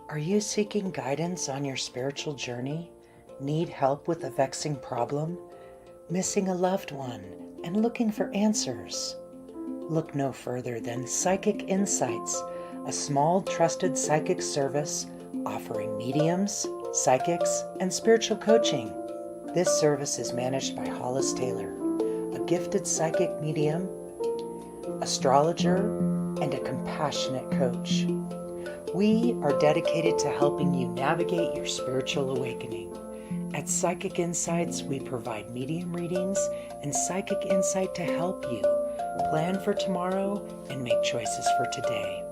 Are you seeking guidance on your spiritual journey? Need help with a vexing problem? Missing a loved one and looking for answers? Look no further than Psychic Insights, a small trusted psychic service offering mediums, psychics, and spiritual coaching. This service is managed by Hollis Taylor, a gifted psychic medium, astrologer, and a compassionate coach. We are dedicated to helping you navigate your spiritual awakening. At Psychic Insights, we provide medium readings and psychic insight to help you plan for tomorrow and make choices for today.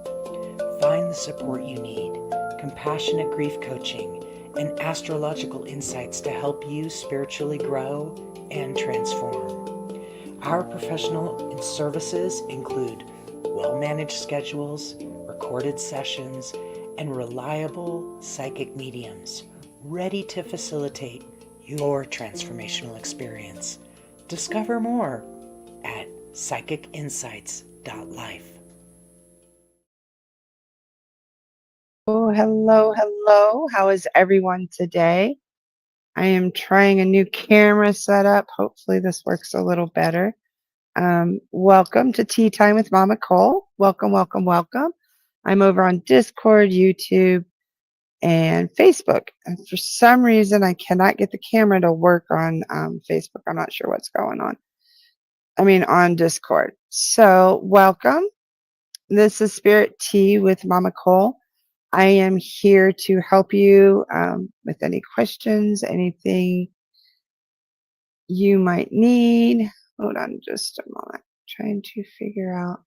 Find the support you need, compassionate grief coaching, and astrological insights to help you spiritually grow and transform. Our professional services include well-managed schedules, recorded sessions, and reliable psychic mediums ready to facilitate your transformational experience. Discover more at PsychicInsights.Life. Oh, hello, hello. How is everyone today? I am trying a new camera setup. Hopefully this works a little better. Welcome to Tea Time with MamaCole. Welcome, welcome, welcome. I'm over on Discord, YouTube, and Facebook. And for some reason, I cannot get the camera to work on Facebook. I'm not sure what's going on. On Discord. So welcome. This is Spirit Tea with MamaCole. I am here to help you with any questions, anything you might need. Hold on just a moment. Trying to figure out.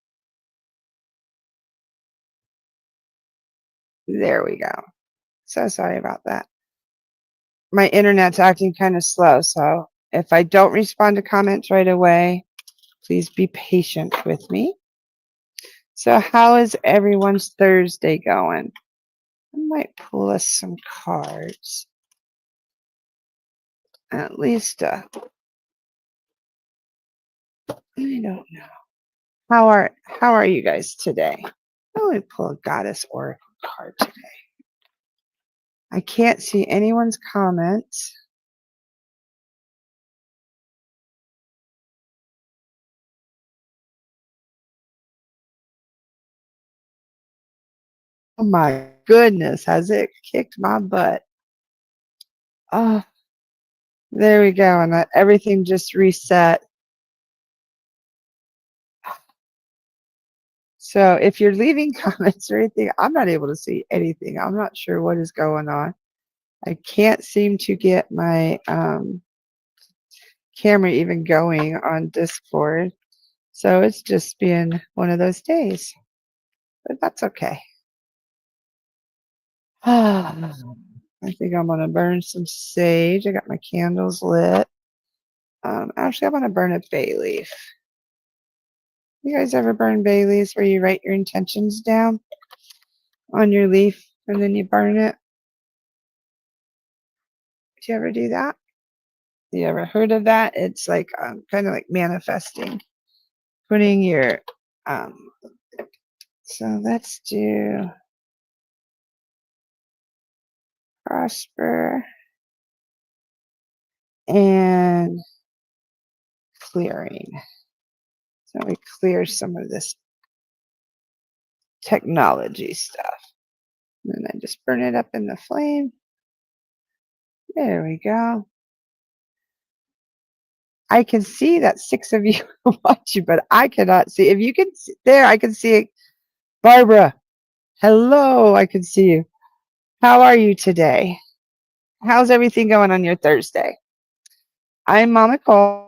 There we go. So sorry about that. My internet's acting kind of slow, so if I don't respond to comments right away, please be patient with me. So how is everyone's Thursday going? I might pull us some cards. At least, I don't know. How are you guys today? Let me pull a Goddess Oracle card today. I can't see anyone's comments. Oh my goodness, has it kicked my butt? Oh, there we go, and everything just reset. So if you're leaving comments or anything, I'm not able to see anything. I'm not sure what is going on. I can't seem to get my camera even going on Discord. So it's just been one of those days. But that's okay. I think I'm going to burn some sage. I got my candles lit. Actually, I'm going to burn a bay leaf. You guys ever burn bay leaves where you write your intentions down on your leaf and then you burn it? Did you ever do that? You ever heard of that? It's like kind of like manifesting. Putting your, so let's do prosper and clearing. So we clear some of this technology stuff. And then I just burn it up in the flame. There we go. I can see that 6 of you are watching, but I cannot see. If you can see, there, I can see it. Barbara, hello, I can see you. How are you today? How's everything going on your Thursday? I'm MamaCole.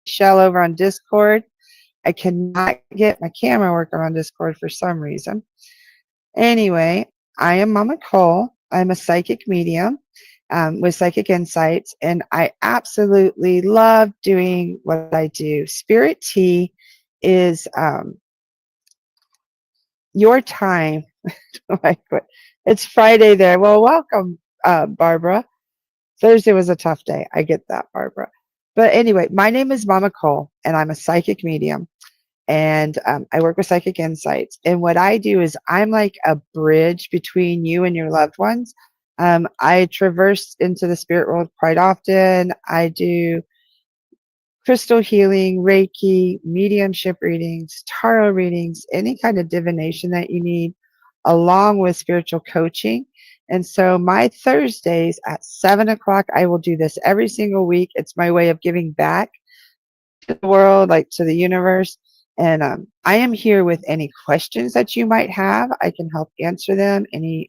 Michelle over on Discord. I cannot get my camera working on Discord for some reason. Anyway, I am MamaCole. I'm a psychic medium with Psychic Insights, and I absolutely love doing what I do. Spirit tea is your time. Like, it's Friday there. Well, welcome, Barbara. Thursday was a tough day. I get that, Barbara. But anyway, my name is MamaCole, and I'm a psychic medium. And I work with Psychic Insights. And what I do is I'm like a bridge between you and your loved ones. I traverse into the spirit world quite often. I do crystal healing, Reiki, mediumship readings, tarot readings, any kind of divination that you need, along with spiritual coaching. And so my Thursdays at 7 o'clock, I will do this every single week. It's my way of giving back to the world, like to the universe. And I am here with any questions that you might have. I can help answer them. Any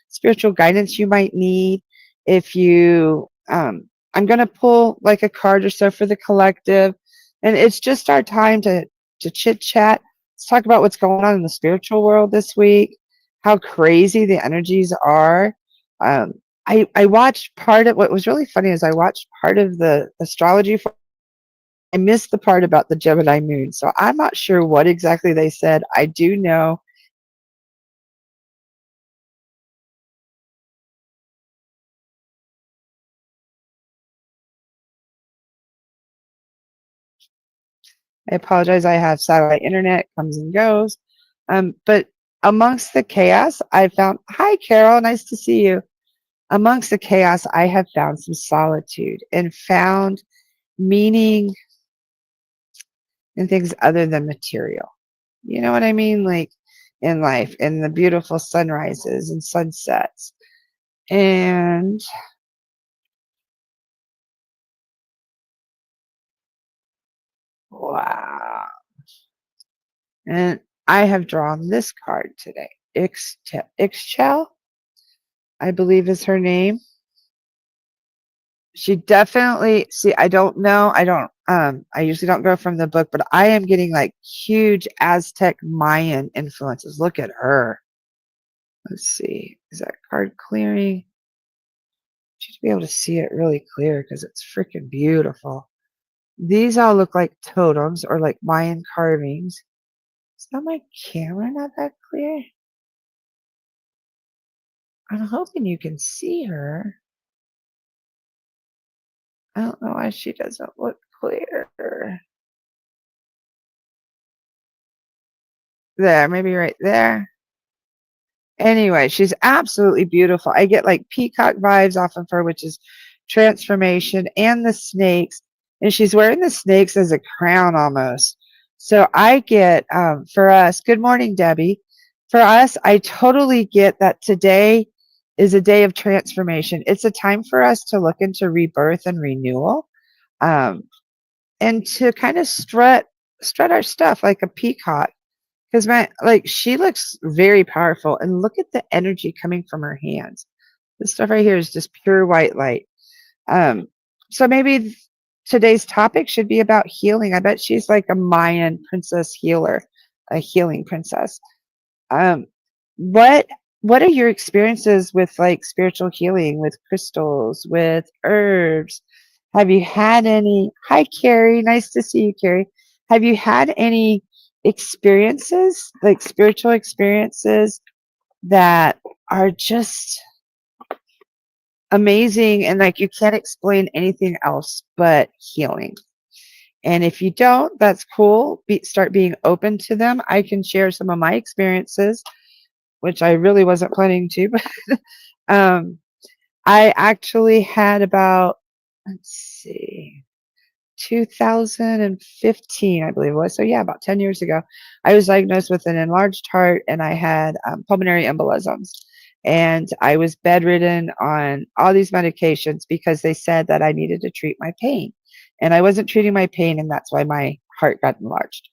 spiritual guidance you might need. If you, I'm going to pull like a card or so for the collective. And it's just our time to chit chat. Let's talk about what's going on in the spiritual world this week, how crazy the energies are. Um, I watched part of what was really funny is I watched part of the astrology for I missed the part about the Gemini moon, so I'm not sure what exactly they said. I do know I apologize, I have satellite internet, comes and goes. But amongst the chaos, I found hi, Carol, nice to see you. Amongst the chaos, I have found some solitude and found meaning in things other than material. You know what I mean? Like in life, in the beautiful sunrises and sunsets. And wow. And I have drawn this card today. Ixchel, I believe is her name. She definitely, see, I don't know. I usually don't go from the book, but I am getting like huge Aztec Mayan influences. Look at her. Let's see. Is that card clearing? You should be able to see it really clear because it's freaking beautiful. These all look like totems or like Mayan carvings. Is that my camera not that clear? I'm hoping you can see her. I don't know why she doesn't look clear. There, maybe right there. Anyway, she's absolutely beautiful. I get like peacock vibes off of her, which is transformation, and the snakes. And she's wearing the snakes as a crown almost. So I get, for us, good morning, Debbie. For us, I totally get that today is a day of transformation. It's a time for us to look into rebirth and renewal. Um, and to kind of strut our stuff like a peacock, because she looks very powerful, and look at the energy coming from her hands. This stuff right here is just pure white light. So maybe today's topic should be about healing. I bet she's like a Mayan princess healer, a healing princess. um what what are your experiences with like spiritual healing, with crystals, with herbs? Have you had any? Hi, Carrie. Nice to see you, Carrie. Have you had any experiences, like spiritual experiences, that are just amazing and like you can't explain anything else but healing? And if you don't, that's cool. Start being open to them. I can share some of my experiences, which I really wasn't planning to, but um, I actually had about, let's see, 2015, I believe it was. So yeah, about 10 years ago, I was diagnosed with an enlarged heart, and I had pulmonary embolisms. And I was bedridden on all these medications because they said that I needed to treat my pain. And I wasn't treating my pain, and that's why my heart got enlarged.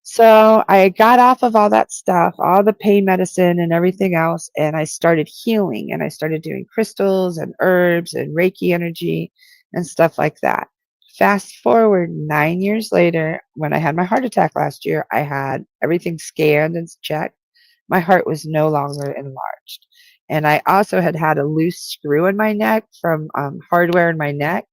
So I got off of all that stuff, all the pain medicine and everything else, and I started healing, and I started doing crystals and herbs and Reiki energy and stuff like that. Fast forward 9 years later, when I had my heart attack last year, I had everything scanned and checked. My heart was no longer enlarged. And I also had a loose screw in my neck from hardware in my neck,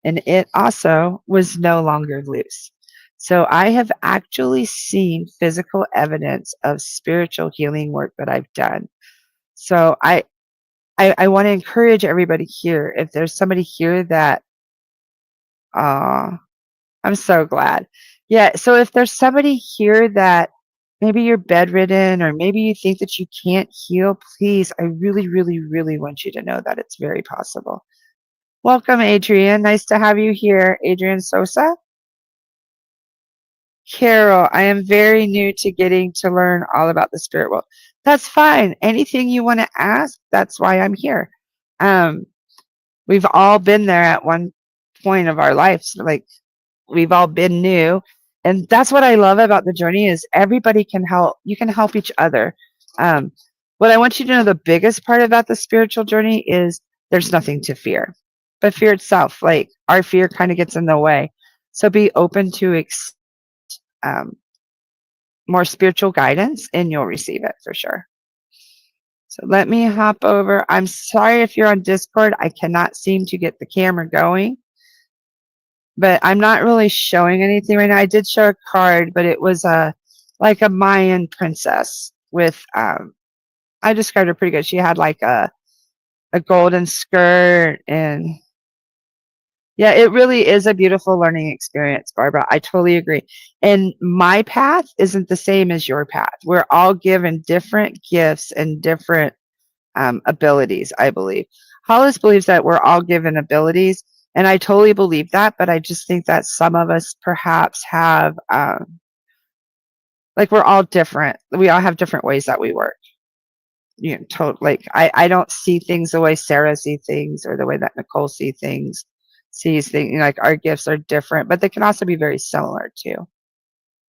and it also was no longer loose. So I have actually seen physical evidence of spiritual healing work that I've done. So I want to encourage everybody here. If there's somebody here that, I'm so glad. Yeah. So if there's somebody here that maybe you're bedridden or maybe you think that you can't heal, please, I really, really, really want you to know that it's very possible. Welcome, Adrian. Nice to have you here. Adrian Sosa. Carol, I am very new to getting to learn all about the spirit world. That's fine. Anything you want to ask, that's why I'm here. We've all been there at one point of our lives. Like, we've all been new. And that's what I love about the journey is everybody can help. You can help each other. What I want you to know, the biggest part about the spiritual journey is there's nothing to fear, but fear itself. Like, our fear kind of gets in the way. So be open to more spiritual guidance and you'll receive it for sure. So let me hop over. I'm sorry if you're on Discord. I cannot seem to get the camera going, but I'm not really showing anything right now. I did show a card, but it was like a Mayan princess with, I described her pretty good. She had like a golden skirt, and yeah, it really is a beautiful learning experience, Barbara. I totally agree. And my path isn't the same as your path. We're all given different gifts and different abilities, I believe. Hollis believes that we're all given abilities, and I totally believe that, but I just think that some of us perhaps have, like, we're all different. We all have different ways that we work. You know, like, I don't see things the way Sarah sees things or the way that Nicole sees things. Like, our gifts are different, but they can also be very similar too.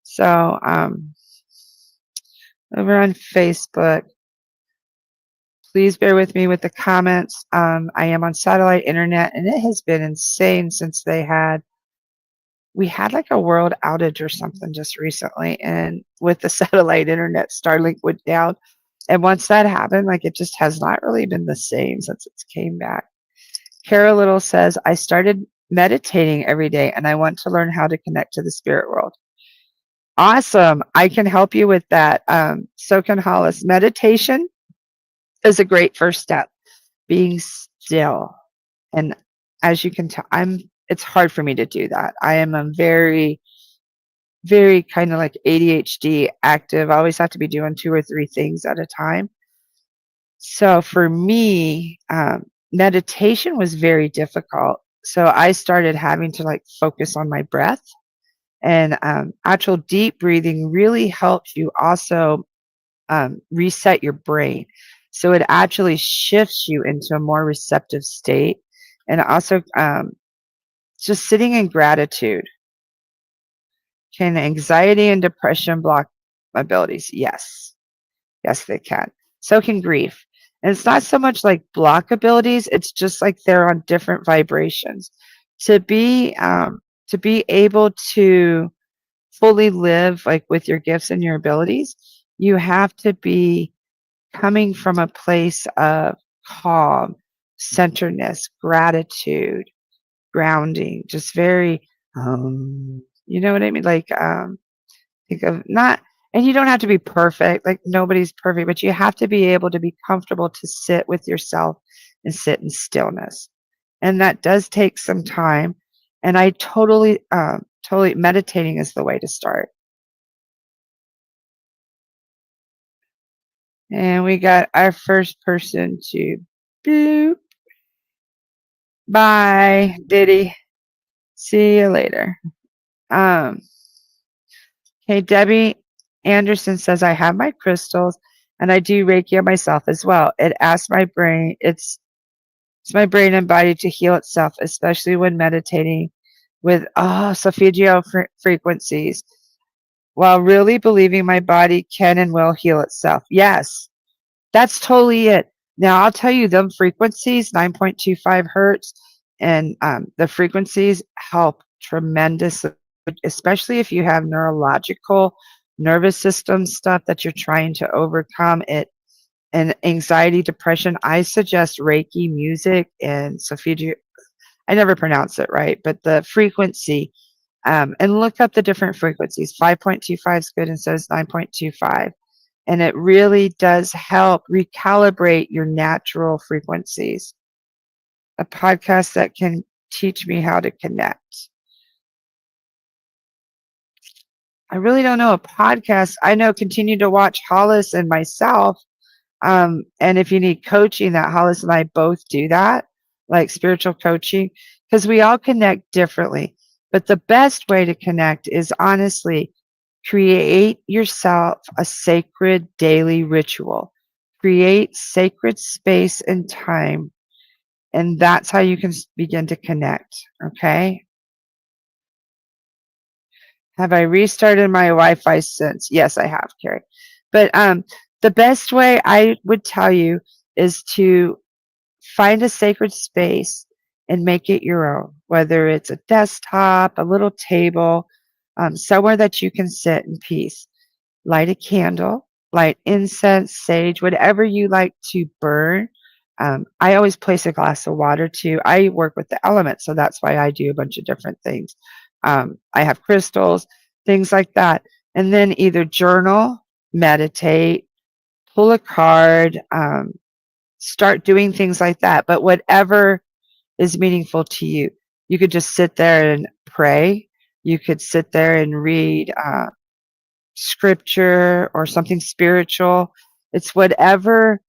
So over on Facebook, please bear with me with the comments. I am on satellite internet, and it has been insane since we had like a world outage or something just recently, and with the satellite internet, Starlink went down. And once that happened, like, it just has not really been the same since it's came back. Kara Little says, I started meditating every day and I want to learn how to connect to the spirit world. Awesome. I can help you with that. So can Hollis. Meditation is a great first step. Being still. And as you can tell, it's hard for me to do that. I am a very, very kind of like ADHD active. I always have to be doing 2 or 3 things at a time. So for me, meditation was very difficult. So I started having to like focus on my breath, and actual deep breathing really helps you also reset your brain. So it actually shifts you into a more receptive state, and also just sitting in gratitude. Can anxiety and depression block abilities? Yes. Yes, they can. So can grief. And it's not so much like block abilities, it's just like they're on different vibrations. To be able to fully live like with your gifts and your abilities, you have to be coming from a place of calm, centeredness, gratitude, grounding, just very you know what I mean? Like think of not, and you don't have to be perfect, like nobody's perfect, but you have to be able to be comfortable to sit with yourself and sit in stillness. And that does take some time. And I totally meditating is the way to start. And we got our first person to boop. Bye, Diddy. See you later. Okay, Debbie Anderson says, I have my crystals and I do Reiki on myself as well. It asks my brain, it's my brain and body to heal itself, especially when meditating with Solfeggio frequencies, while really believing my body can and will heal itself. Yes, that's totally it. Now, I'll tell you, them frequencies, 9.25 hertz, and the frequencies help tremendously, especially if you have neurological nervous system stuff that you're trying to overcome. and anxiety, depression, I suggest Reiki music and Sophia. I never pronounce it right, but the frequency, and look up the different frequencies. 5.25 is good, and so is 9.25. And it really does help recalibrate your natural frequencies. A podcast that can teach me how to connect. I really don't know a podcast. I know continue to watch Hollis and myself. And if you need coaching, that Hollis and I both do that, like spiritual coaching, because we all connect differently. But the best way to connect is honestly create yourself a sacred daily ritual. Create sacred space and time. And that's how you can begin to connect. Okay. Have I restarted my Wi-Fi since? Yes, I have, Carrie. But the best way I would tell you is to find a sacred space and make it your own, whether it's a desktop, a little table, somewhere that you can sit in peace. Light a candle, light incense, sage, whatever you like to burn. I always place a glass of water too. I work with the elements, so that's why I do a bunch of different things. I have crystals, things like that. And then either journal, meditate, pull a card, start doing things like that. But whatever is meaningful to you, you could just sit there and pray. You could sit there and read scripture or something spiritual. It's whatever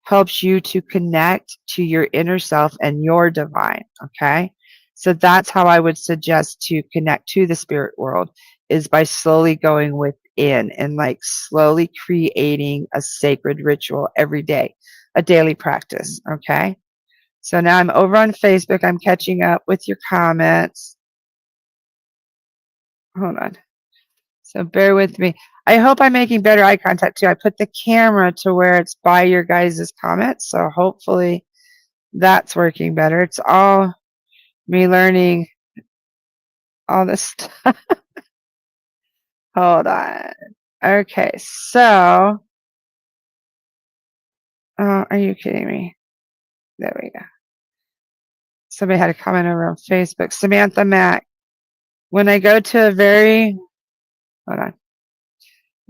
helps you to connect to your inner self and your divine. Okay. So that's how I would suggest to connect to the spirit world, is by slowly going within and like slowly creating a sacred ritual every day, a daily practice. Okay. So now I'm over on Facebook. I'm catching up with your comments. Hold on. So bear with me. I hope I'm making better eye contact too. I put the camera to where it's by your guys' comments. So hopefully that's working better. It's all me learning all this stuff. Hold on. Okay. So, are you kidding me? There we go. Somebody had a comment over on Facebook. Samantha Mack. When I go to a very, hold on.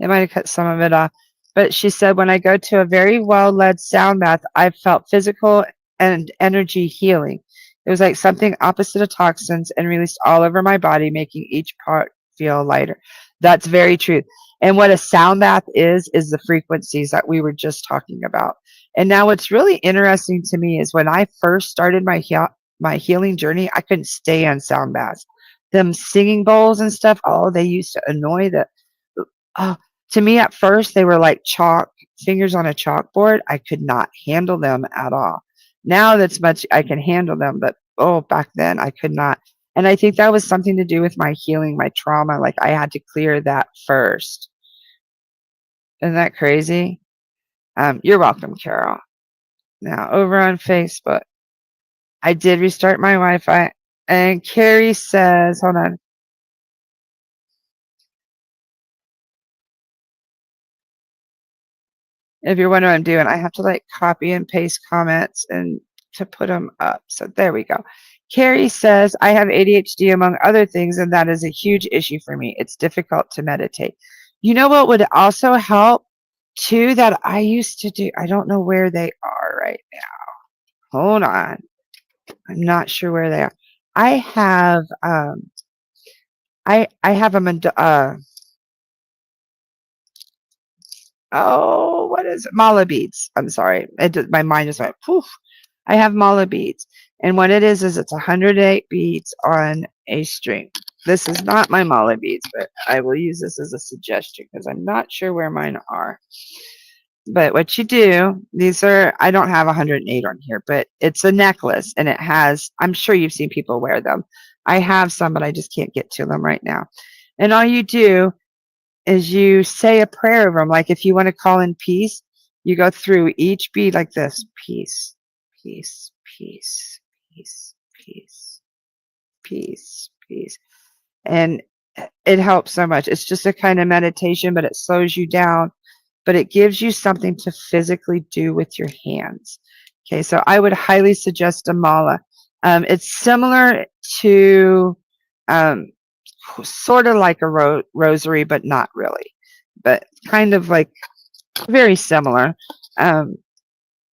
They might have cut some of it off. But she said, when I go to a very well-led sound bath, I've felt physical and energy healing. It was like something opposite of toxins and released all over my body, making each part feel lighter. That's very true. And what a sound bath is the frequencies that we were just talking about. And now what's really interesting to me is when I first started my healing journey, I couldn't stay on sound baths. Them singing bowls and stuff, oh, they used to annoy the to me at first they were like chalk fingers on a chalkboard. I could not handle them at all. Now that's much I can handle them, but back then I could not. And I think that was something to do with my healing, my trauma. Like I had to clear that first. Isn't that crazy? You're welcome, Carol. Now over on Facebook, I did restart my Wi-Fi, and Carrie says, hold on. If you're wondering what I'm doing, I have to like copy and paste comments and to put them up. So there we go. Carrie says, I have ADHD among other things, and that is a huge issue for me. It's difficult to meditate. You know what would also help too that I used to do? I don't know where they are right now. Hold on. I'm not sure where they are. I have I have a what is it? Mala beads. I'm sorry. My mind just went poof. I have mala beads. And what it is it's 108 beads on a string. This is not my mala beads, but I will use this as a suggestion because I'm not sure where mine are. But what you do, I don't have 108 on here, but it's a necklace and it has, I'm sure you've seen people wear them. I have some, but I just can't get to them right now. And all you do is you say a prayer of them. Like if you want to call in peace, you go through each bead like this: peace, peace, peace, peace, peace, peace, peace. And it helps so much. It's just a kind of meditation, but it slows you down but it gives you something to physically do with your hands. Okay, so I would highly suggest a mala. It's similar to um, sort of like a rosary, but not really, but kind of like very similar. Um,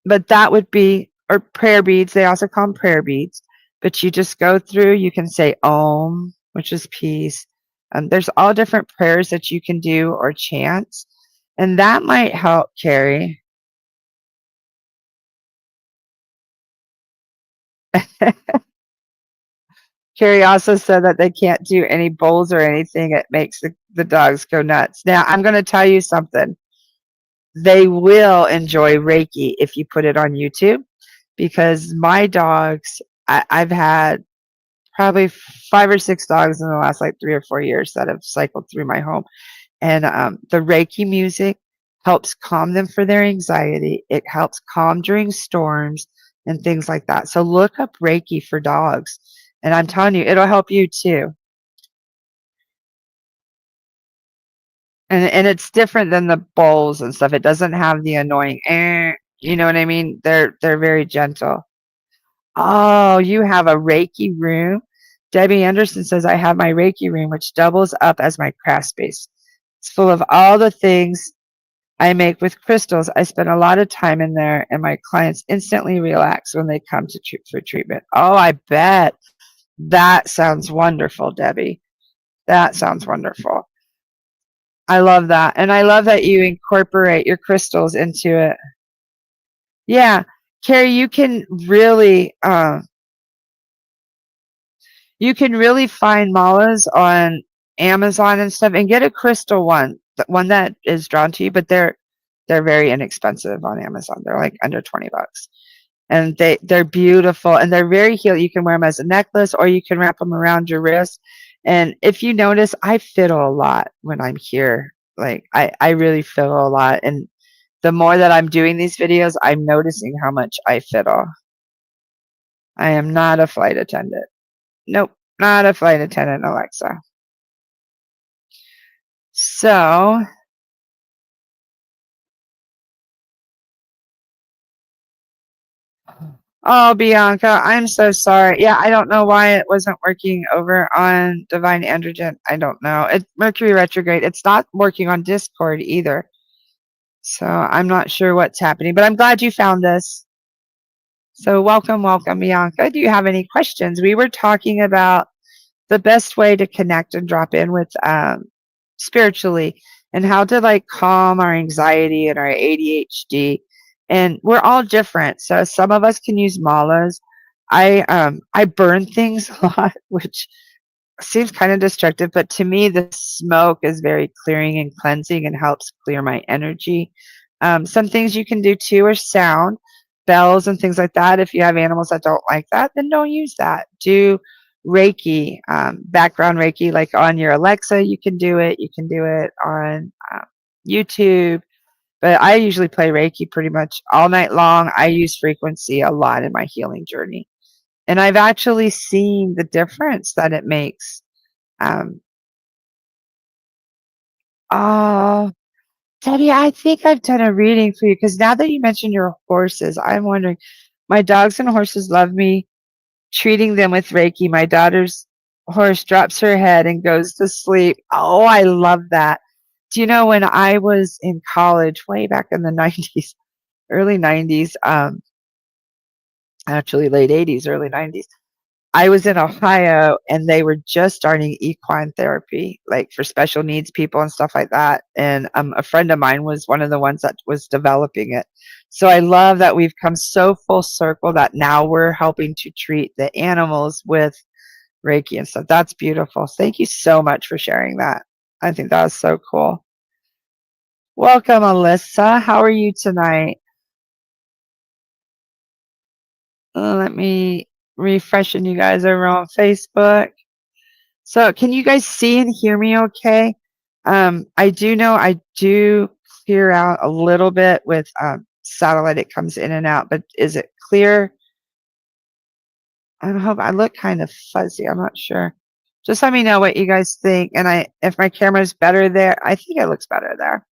but that would be, or prayer beads. They also call them prayer beads. But you just go through, you can say Om, which is peace. There's all different prayers that you can do or chants. And that might help, Carrie. Carrie also said that they can't do any bowls or anything. It makes the dogs go nuts. Now, I'm going to tell you something. They will enjoy Reiki if you put it on YouTube, because my dogs, I've had probably 5 or 6 dogs in the last like 3 or 4 years that have cycled through my home. And the Reiki music helps calm them for their anxiety. It helps calm during storms and things like that. So look up Reiki for dogs. And I'm telling you, it'll help you too. And it's different than the bowls and stuff. It doesn't have the annoying, you know what I mean? They're very gentle. Oh, you have a Reiki room? Debbie Anderson says, I have my Reiki room, which doubles up as my craft space. It's full of all the things I make with crystals. I spend a lot of time in there, and my clients instantly relax when they come to for treatment. Oh, I bet. That sounds wonderful, Debbie. That sounds wonderful. I love that. And I love that you incorporate your crystals into it. Yeah. Carrie, you can really find malas on Amazon and stuff, and get a crystal one, the one that is drawn to you, but they're very inexpensive on Amazon. They're like under $20. And they're beautiful, and they're very healing. You can wear them as a necklace, or you can wrap them around your wrist. And if you notice, I fiddle a lot when I'm here. Like I really fiddle a lot. And the more that I'm doing these videos, I'm noticing how much I fiddle. I am not a flight attendant. Nope, not a flight attendant, Alexa. So, oh, Bianca, I'm so sorry. Yeah, I don't know why it wasn't working over on Divine Androgen. I don't know. It's Mercury retrograde. It's not working on Discord either. So I'm not sure what's happening, but I'm glad you found us. So welcome, Bianca. Do you have any questions? We were talking about the best way to connect and drop in with spiritually, and how to like calm our anxiety and our ADHD. And we're all different. So some of us can use malas. I burn things a lot, which seems kind of destructive, but to me the smoke is very clearing and cleansing and helps clear my energy. Some things you can do too are sound, bells and things like that. If you have animals that don't like that, then don't use that. Do Reiki, background Reiki, like on your Alexa. You can do it. You can do it on YouTube. But I usually play Reiki pretty much all night long. I use frequency a lot in my healing journey. And I've actually seen the difference that it makes. Oh, Debbie, I think I've done a reading for you, because now that you mentioned your horses, I'm wondering, my dogs and horses love me treating them with Reiki. My daughter's horse drops her head and goes to sleep. Oh, I love that. Do you know, when I was in college, way back in the 90s, early 90s, actually late 80s, early 90s, I was in Ohio, and they were just starting equine therapy, like for special needs people and stuff like that. And a friend of mine was one of the ones that was developing it. So I love that we've come so full circle that now we're helping to treat the animals with Reiki and stuff. That's beautiful. Thank you so much for sharing that. I think that was so cool. Welcome, Alyssa. How are you tonight? Let me refreshing you guys over on Facebook. So can you guys see and hear me okay? I do know I do clear out a little bit with satellite. It comes in and out, but is it clear? I hope I look kind of fuzzy. I'm not sure. Just let me know what you guys think. And if my camera's better there, I think it looks better there.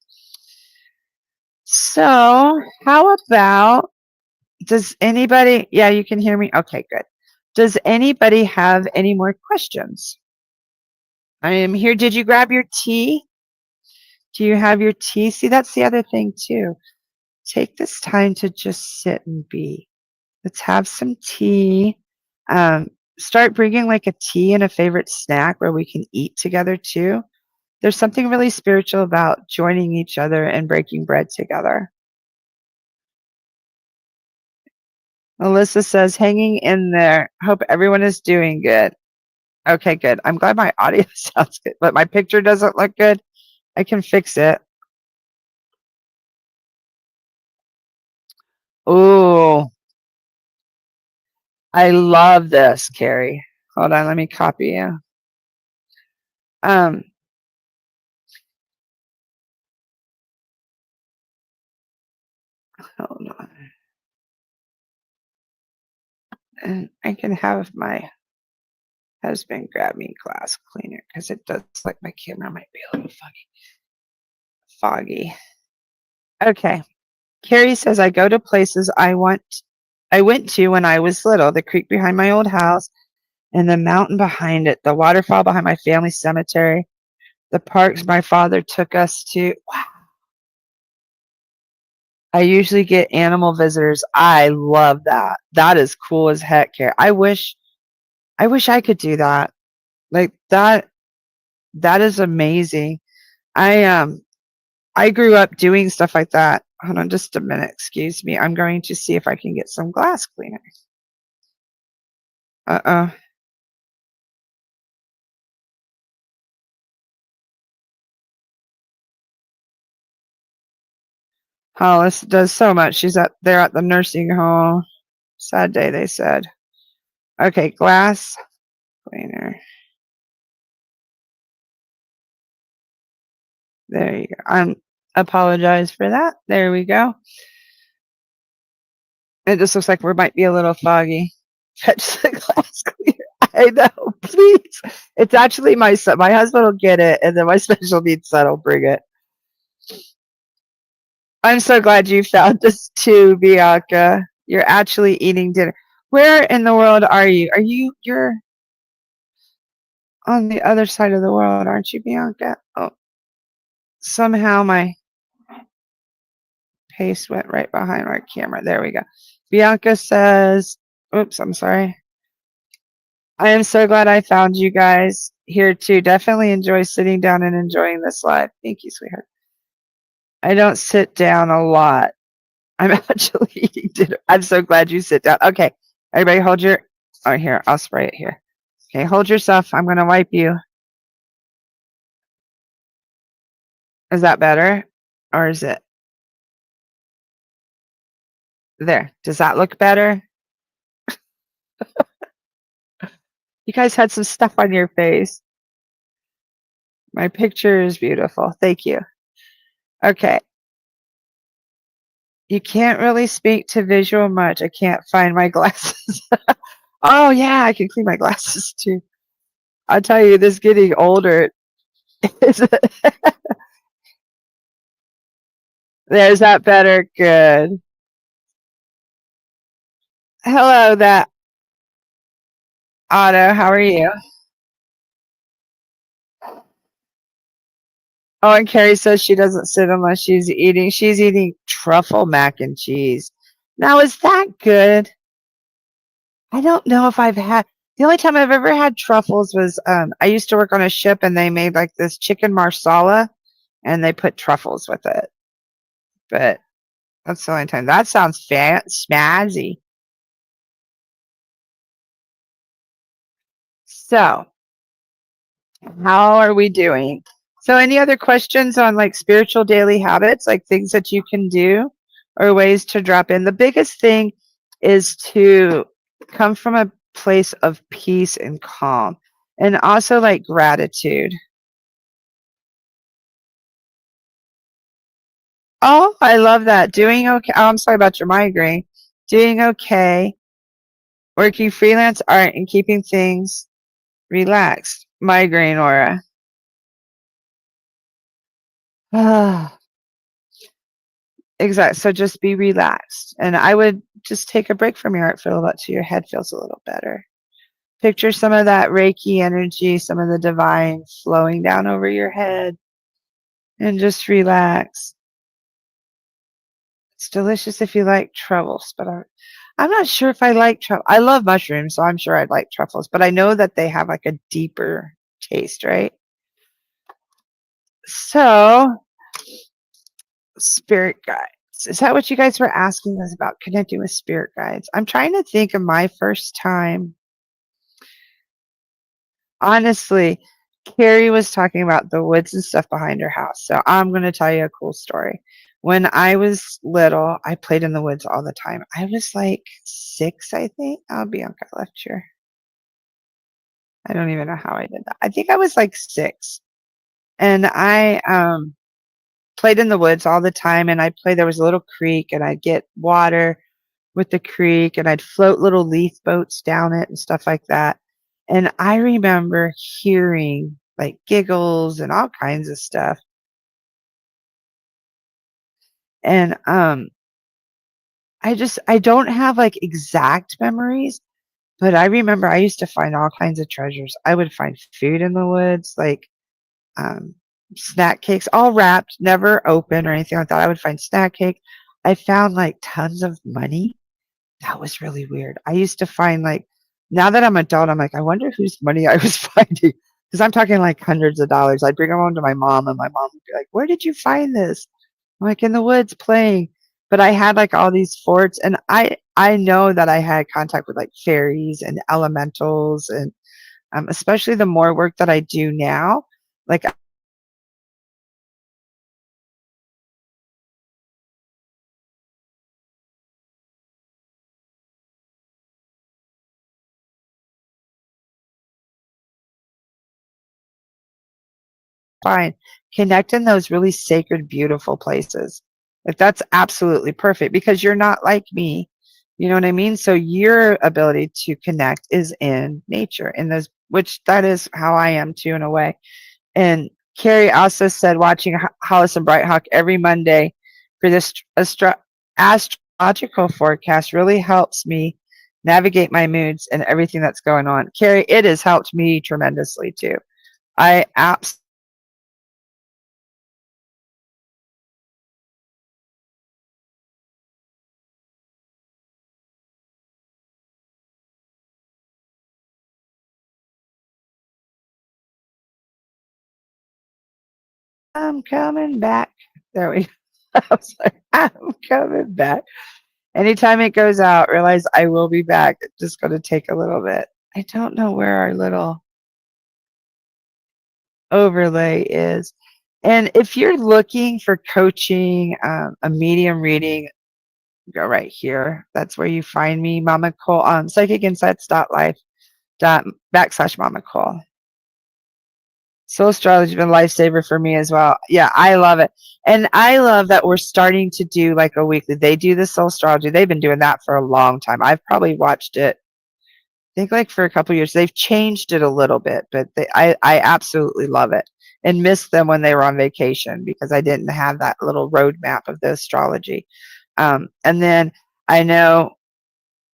So, how about, does anybody, yeah, you can hear me? Okay, good. Does anybody have any more questions? I am here. Did you grab your tea? Do you have your tea? See, that's the other thing, too. Take this time to just sit and be. Let's have some tea. Um, Start bringing like a tea and a favorite snack where we can eat together, too. There's something really spiritual about joining each other and breaking bread together. Melissa says, hanging in there. Hope everyone is doing good. Okay, good. I'm glad my audio sounds good, but my picture doesn't look good. I can fix it. Ooh, I love this, Carrie. Hold on, let me copy you. Um, Hold on. And I can have my husband grab me glass cleaner because it does like my camera might be a little foggy. Okay. Carrie says I go to places I went to when I was little, the creek behind my old house and the mountain behind it, the waterfall behind my family cemetery, the parks my father took us to. Wow. I usually get animal visitors. I love that. That is cool as heck, Carrie. I wish I could do that. Like that is amazing. I grew up doing stuff like that. Hold on just a minute, excuse me. I'm going to see if I can get some glass cleaner. Uh-oh. Hollis does so much. They're at the nursing home. Sad day, they said. Okay, glass cleaner. There you go. Apologize for that. There we go. It just looks like we might be a little foggy. Fetch the glass cleaner. I know, please. It's actually my son. My husband will get it, and then my special needs son will bring it. I'm so glad you found us too, Bianca. You're actually eating dinner. Where in the world are you? You're on the other side of the world, aren't you, Bianca? Oh, somehow my paste went right behind our camera. There we go. Bianca says, oops, I'm sorry. I am so glad I found you guys here too. Definitely enjoy sitting down and enjoying this live. Thank you, sweetheart. I don't sit down a lot. I'm actually eating dinner. I'm so glad you sit down. Okay, everybody hold your, oh, here, I'll spray it here. Okay, hold yourself. I'm going to wipe you. Is that better? Or is it? There. Does that look better? You guys had some stuff on your face. My picture is beautiful. Thank you. Okay. You can't really speak to visual much. I can't find my glasses. Oh, yeah, I can clean my glasses too. I'll tell you, this getting older. There's that better. Good. Hello, that Otto. How are you? Oh, and Carrie says she doesn't sit unless she's eating. She's eating truffle mac and cheese. Now, is that good? I don't know if I've had. The only time I've ever had truffles was I used to work on a ship and they made like this chicken marsala and they put truffles with it. But that's the only time. That sounds snazzy. So, how are we doing? So, any other questions on like spiritual daily habits, like things that you can do or ways to drop in? The biggest thing is to come from a place of peace and calm and also like gratitude. Oh, I love that. Doing okay. Oh, I'm sorry about your migraine. Doing okay, working freelance art and keeping things relaxed. Migraine aura. Exactly. So just be relaxed. And I would just take a break from your heart field so your head feels a little better. Picture some of that Reiki energy, some of the divine flowing down over your head, and just relax. It's delicious if you like truffles, but I'm not sure if I like truffles. I love mushrooms, so I'm sure I'd like truffles, but I know that they have like a deeper taste, right? So, spirit guides. Is that what you guys were asking us about, connecting with spirit guides? I'm trying to think of my first time. Honestly, Carrie was talking about the woods and stuff behind her house. So I'm going to tell you a cool story. When I was little, I played in the woods all the time. I was like 6, I think. Oh, Bianca left here. I don't even know how I did that. I think I was like 6. And I played in the woods all the time. And there was a little creek, and I'd get water with the creek, and I'd float little leaf boats down it and stuff like that. And I remember hearing like giggles and all kinds of stuff. And I don't have like exact memories, but I remember I used to find all kinds of treasures. I would find food in the woods, like um snack cakes, all wrapped, never open or anything like that. I would find snack cake. I found like tons of money. That was really weird. I used to find like, now that I'm adult, I'm like, I wonder whose money I was finding. Because I'm talking like hundreds of dollars. I'd bring them home to my mom, and my mom would be like, where did you find this? I'm like, in the woods playing. But I had like all these forts, and I know that I had contact with like fairies and elementals, and especially the more work that I do now, like fine. Connect in those really sacred, beautiful places. Like that's absolutely perfect because you're not like me. You know what I mean? So your ability to connect is in nature, in those, which that is how I am too, in a way. And Carrie also said watching Hollis and Brighthawk every Monday for this astrological forecast really helps me navigate my moods and everything that's going on. Carrie, it has helped me tremendously too. I absolutely I'm coming back. There we go. I was like, I'm coming back. Anytime it goes out, realize I will be back. It's just going to take a little bit. I don't know where our little overlay is. And if you're looking for coaching, a medium reading, go right here. That's where you find me, MamaCole, PsychicInsights.Life /MamaCole. Soul astrology has been a lifesaver for me as well. Yeah, I love it. And I love that we're starting to do like a weekly. They do the soul astrology. They've been doing that for a long time. I've probably watched it, I think like for a couple of years. They've changed it a little bit, but I absolutely love it and missed them when they were on vacation because I didn't have that little roadmap of the astrology. And then I know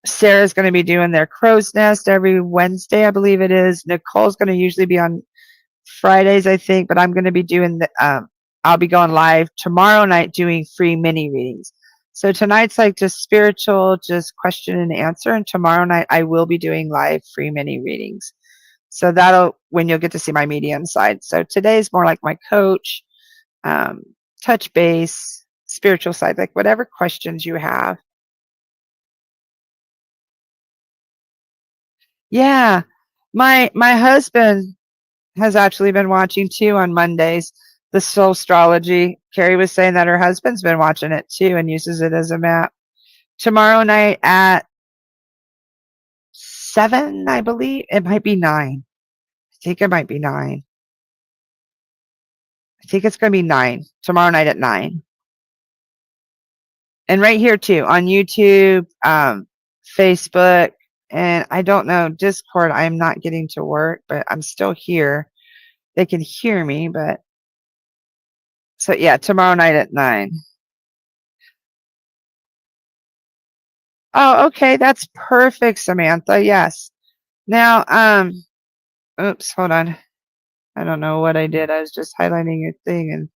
Sarah's going to be doing their crow's nest every Wednesday, I believe it is. Nicole's going to usually be on Fridays, I think, but I'm going to be doing I'll be going live tomorrow night doing free mini readings. So tonight's like just spiritual, just question and answer. And tomorrow night I will be doing live free mini readings. So that'll, when you'll get to see my medium side. So today's more like my coach, touch base, spiritual side, like whatever questions you have. Yeah. My husband has actually been watching too on Mondays, the soul astrology. Carrie was saying that her husband's been watching it too and uses it as a map. Tomorrow night at 7, I believe. It might be 9. I think it might be 9. I think it's going to be 9. Tomorrow night at 9. And right here too on YouTube, Facebook, and I don't know, Discord. I'm not getting to work, but I'm still here. They can hear me, but so yeah, tomorrow night at 9. Oh, okay. That's perfect, Samantha. Yes. Now, oops, hold on. I don't know what I did. I was just highlighting your thing and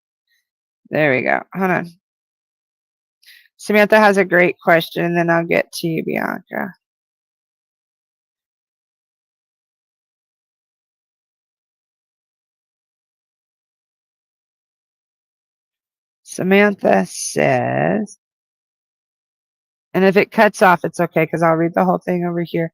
there we go. Hold on. Samantha has a great question and then I'll get to you, Bianca. Samantha says, and if it cuts off, it's okay because I'll read the whole thing over here.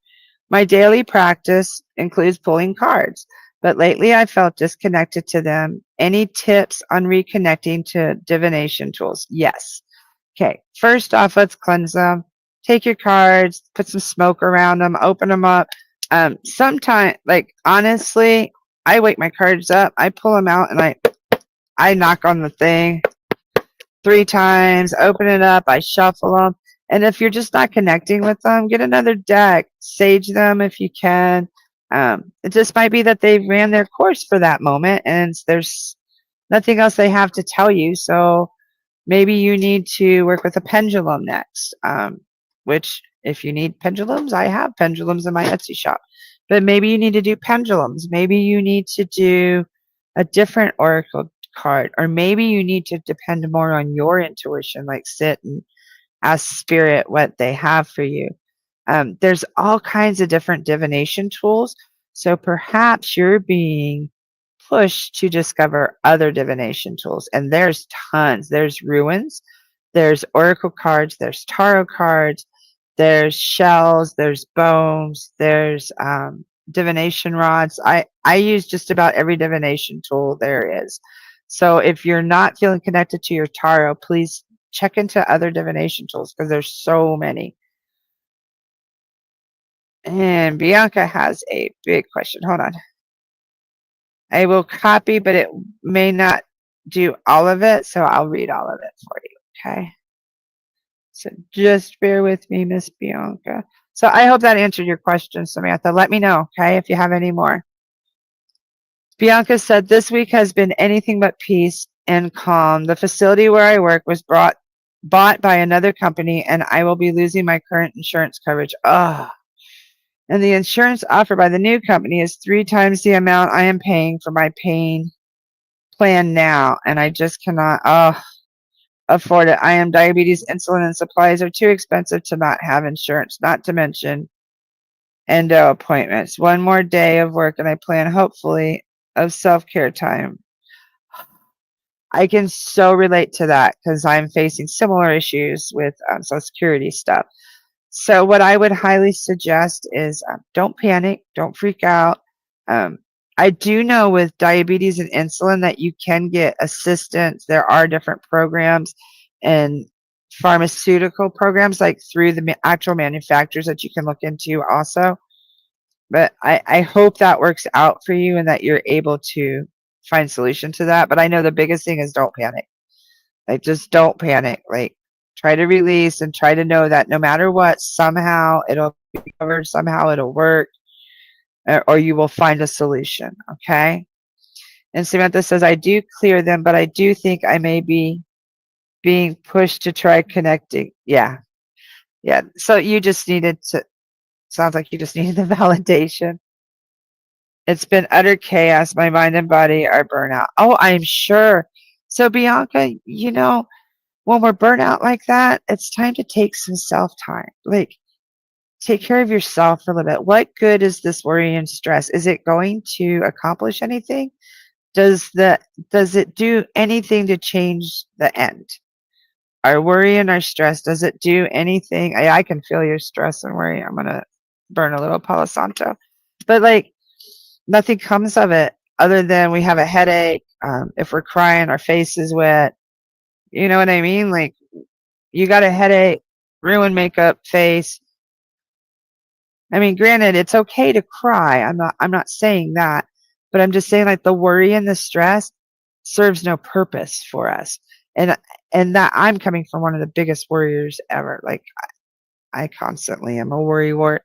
My daily practice includes pulling cards, but lately I felt disconnected to them. Any tips on reconnecting to divination tools? Yes. Okay, first off, let's cleanse them. Take your cards, put some smoke around them, open them up. Sometimes, like honestly, I wake my cards up, I pull them out, and I knock on the thing 3 times, open it up, I shuffle them. And if you're just not connecting with them, get another deck, sage them if you can. It just might be that they ran their course for that moment and there's nothing else they have to tell you. So maybe you need to work with a pendulum next, which if you need pendulums, I have pendulums in my Etsy shop. But maybe you need to do pendulums. Maybe you need to do a different oracle card, or maybe you need to depend more on your intuition, like sit and ask spirit what they have for you. There's all kinds of different divination tools. So perhaps you're being pushed to discover other divination tools. And there's tons. There's ruins, there's oracle cards, there's tarot cards, there's shells, there's bones, there's divination rods. I use just about every divination tool there is. So if you're not feeling connected to your tarot, please check into other divination tools because there's so many. And Bianca has a big question. Hold on. I will copy, but it may not do all of it, so I'll read all of it for you, okay? So just bear with me, Miss Bianca. So I hope that answered your question, Samantha. Let me know, okay, if you have any more. Bianca said, this week has been anything but peace and calm. The facility where I work was bought by another company, and I will be losing my current insurance coverage. Ugh. And the insurance offered by the new company is 3 times the amount I am paying for my pain plan now, and I just cannot afford it. I am diabetes, insulin, and supplies are too expensive to not have insurance, not to mention endo appointments. One more day of work, and I plan, hopefully, of self-care time. I can so relate to that because I'm facing similar issues with Social Security stuff. So what I would highly suggest is don't panic, don't freak out. I do know with diabetes and insulin that you can get assistance. There are different programs and pharmaceutical programs like through the actual manufacturers that you can look into also. But I hope that works out for you and that you're able to find solution to that. But I know the biggest thing is don't panic. Like just don't panic. Like try to release and try to know that no matter what, somehow it'll be covered, somehow it'll work, or you will find a solution. Okay. And Samantha says, I do clear them, but I do think I may be being pushed to try connecting. Yeah. Yeah. So you just needed to, sounds like you just needed the validation. It's been utter chaos. My mind and body are burnt out. Oh, I'm sure. So Bianca, you know, when we're burnt out like that, it's time to take some self-time. Like, take care of yourself for a little bit. What good is this worry and stress? Is it going to accomplish anything? Does it do anything to change the end? Our worry and our stress, does it do anything? I can feel your stress and worry. I'm gonna burn a little Palo Santo. But like nothing comes of it other than we have a headache. If we're crying, our face is wet. You know what I mean? Like you got a headache, ruined makeup, face. I mean, granted, it's okay to cry. I'm not saying that, but I'm just saying like the worry and the stress serves no purpose for us. And that I'm coming from one of the biggest worriers ever. Like I constantly am a worry wart.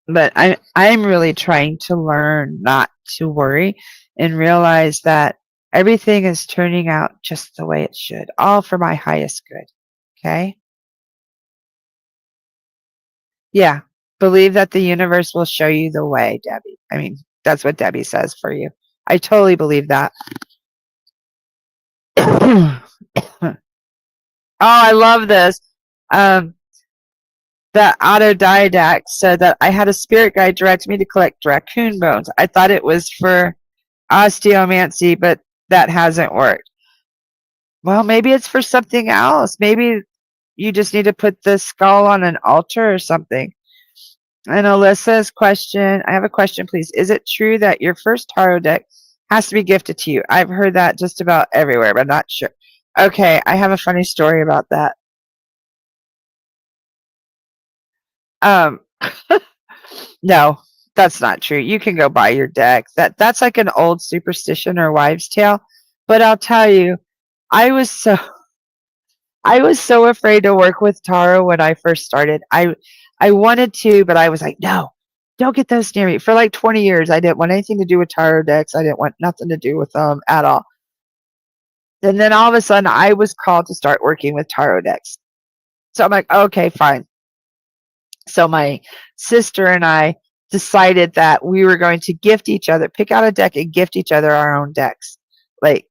But I'm really trying to learn not to worry and realize that everything is turning out just the way it should, all for my highest good. Okay? Yeah. Believe that the universe will show you the way, Debbie. I mean, that's what Debbie says for you. I totally believe that. Oh, I love this. Um, the autodidact said that I had a spirit guide direct me to collect raccoon bones. I thought it was for osteomancy, but that hasn't worked. Well, maybe it's for something else. Maybe you just need to put the skull on an altar or something. And Alyssa's question, I have a question, please. Is it true that your first tarot deck has to be gifted to you? I've heard that just about everywhere, but not sure. Okay, I have a funny story about that. Um, no, that's not true. You can go buy your deck. That's like an old superstition or wives' tale. But I'll tell you, I was so I was so afraid to work with tarot when I first started. I wanted to, but I was like, no, don't get those near me. For like 20 years, I didn't want anything to do with tarot decks. I didn't want nothing to do with them at all. And then all of a sudden, I was called to start working with tarot decks. So I'm like, okay, fine. So my sister and I decided that we were going to gift each other, pick out a deck and gift each other our own decks. Like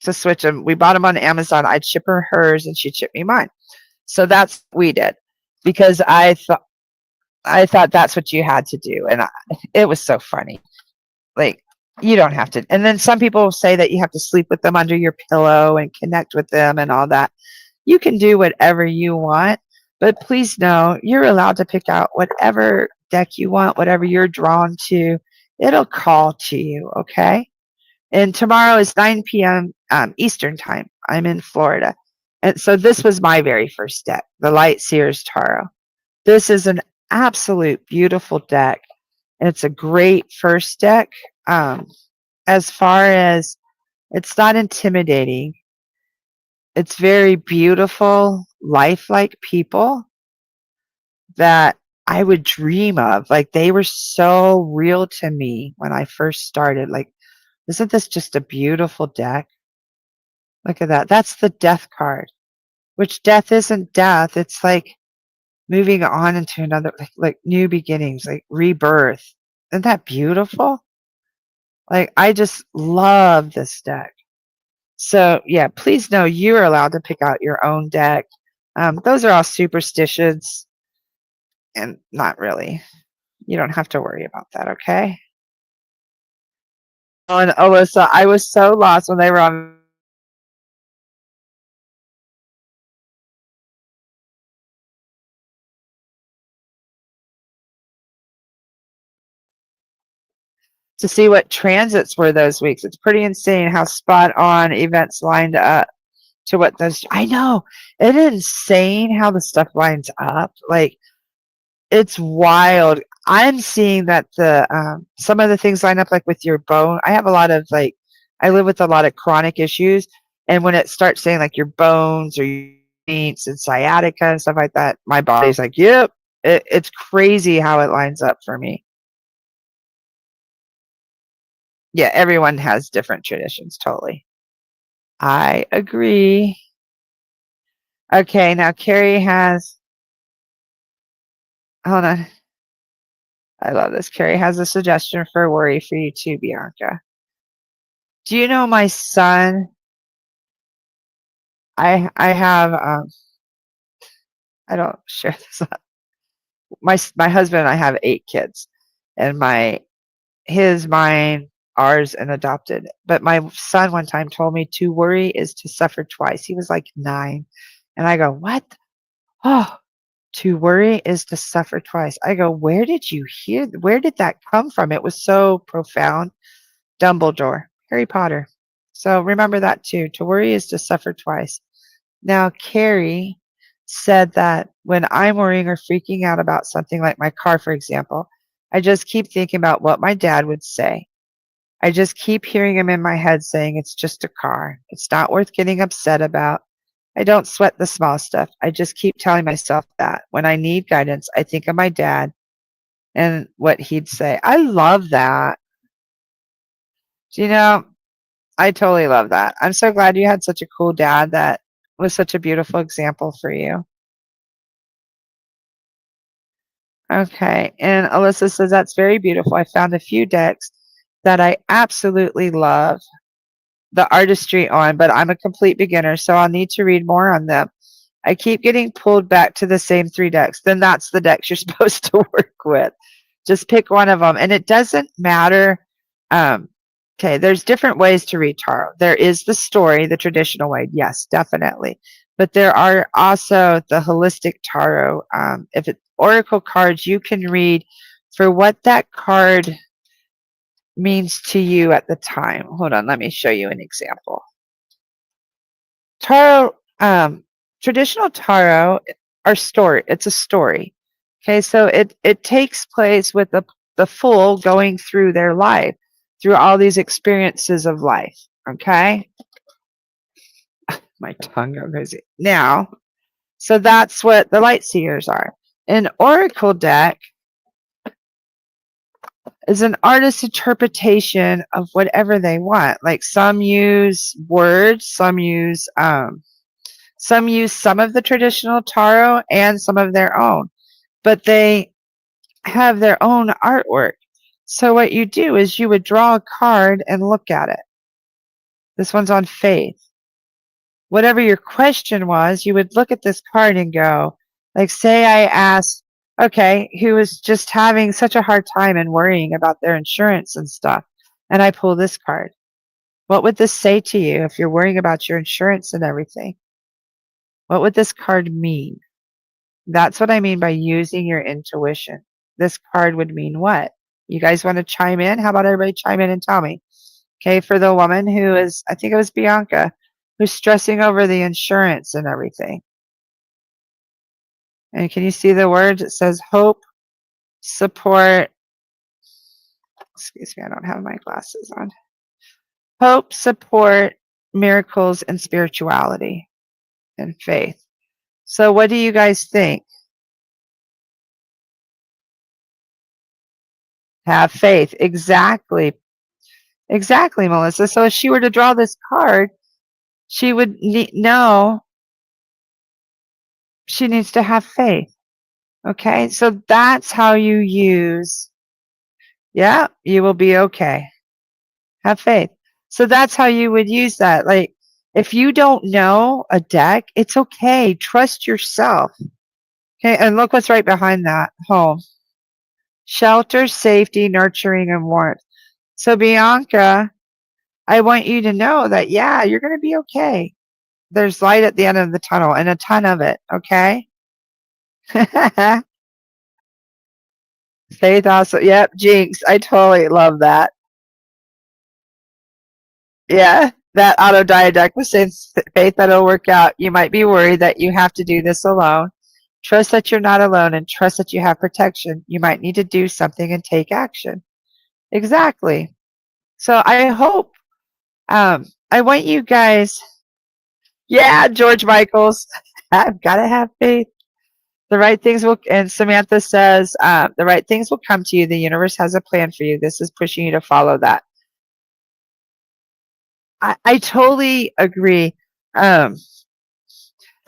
to switch them. We bought them on Amazon. I'd ship her hers and she'd ship me mine. So that's what we did because I thought that's what you had to do. And it was so funny. Like, you don't have to. And then some people say that you have to sleep with them under your pillow and connect with them and all that. You can do whatever you want, but please know you're allowed to pick out whatever deck you want, whatever you're drawn to. It'll call to you, okay? And tomorrow is 9 p.m. Eastern time. I'm in Florida. And so this was my very first deck, the Light Seers Tarot. This is an absolute beautiful deck. It's a great first deck. As far as it's not intimidating, it's very beautiful, lifelike people that I would dream of. Like they were so real to me when I first started. Like, isn't this just a beautiful deck? Look at that. That's the death card, which death isn't death. It's like moving on into another, like new beginnings, like rebirth. Isn't that beautiful? Like, I just love this deck. So, yeah, please know you're allowed to pick out your own deck. Those are all superstitions and not really. You don't have to worry about that, okay? Oh, and Alyssa, I was so lost when they were on to see what transits were those weeks. It's pretty insane how spot on events lined up to what those. I know. It is insane how the stuff lines up. Like, it's wild. I'm seeing that the some of the things line up like with your bone. I have a lot of like I live with a lot of chronic issues, and when it starts saying like your bones or your joints and sciatica and stuff like that, my body's like, yep. It's crazy how it lines up for me. Yeah, everyone has different traditions, totally. I agree. Okay, now Carrie has. Hold on. I love this. Carrie has a suggestion for a worry for you too, Bianca. Do you know my son? I have I don't share this. My husband and I have 8 kids, and mine, ours, and adopted. But my son one time told me to worry is to suffer twice. He was like 9, and I go, what? Oh, to worry is to suffer twice. I go, where did you hear? Where did that come from? It was so profound. Dumbledore, Harry Potter. So remember that too. To worry is to suffer twice. Now, Carrie said that when I'm worrying or freaking out about something like my car, for example, I just keep thinking about what my dad would say. I just keep hearing him in my head saying, it's just a car. It's not worth getting upset about. I don't sweat the small stuff. I just keep telling myself that. When I need guidance, I think of my dad and what he'd say. I love that. You know, I totally love that. I'm so glad you had such a cool dad that was such a beautiful example for you. Okay, and Alyssa says, that's very beautiful. I found a few decks that I absolutely love the artistry on, but I'm a complete beginner, so I'll need to read more on them. I keep getting pulled back to the same 3 decks. Then that's the decks you're supposed to work with. Just pick one of them. And it doesn't matter. Okay, there's different ways to read tarot. There is the story, the traditional way. Yes, definitely. But there are also the holistic tarot. If it's oracle cards, you can read for what that card means to you at the time. Hold on, let me show you an example. Tarot, traditional tarot are story. It's a story. Okay, so it takes place with the fool going through their life, through all these experiences of life. Okay, my tongue goes crazy now. So that's what the light seers are. An oracle deck is an artist's interpretation of whatever they want. Like some use words, some use some of the traditional tarot and some of their own, but they have their own artwork. So what you do is you would draw a card and look at it. This one's on faith. Whatever your question was, you would look at this card and go, like, say I asked, okay, who was just having such a hard time and worrying about their insurance and stuff, and I pull this card. What would this say to you if you're worrying about your insurance and everything? What would this card mean? That's what I mean by using your intuition. This card would mean what? You guys want to chime in? How about everybody chime in and tell me? Okay, for the woman who is, I think it was Bianca, who's stressing over the insurance and everything. And can you see the words? It says hope, support. Excuse me, I don't have my glasses on. Hope, support, miracles, and spirituality and faith. So what do you guys think? Have faith. Exactly. Exactly, Melissa. So if she were to draw this card, she would know she needs to have faith. Okay, so that's how you use, yeah, you will be okay. Have faith. So that's how you would use that. Like, if you don't know a deck, it's okay. Trust yourself. Okay, and look what's right behind that. Home. Shelter, safety, nurturing, and warmth. So, Bianca, I want you to know that, yeah, you're going to be okay. There's light at the end of the tunnel and a ton of it, okay? Faith also. Yep, Jinx. I totally love that. Yeah, that autodidact was saying, Faith, that'll work out. You might be worried that you have to do this alone. Trust that you're not alone and trust that you have protection. You might need to do something and take action. Exactly. So I hope, I want you guys, yeah, George Michaels, I've got to have faith. The right things will, and Samantha says, the right things will come to you. The universe has a plan for you. This is pushing you to follow that. I totally agree. I'm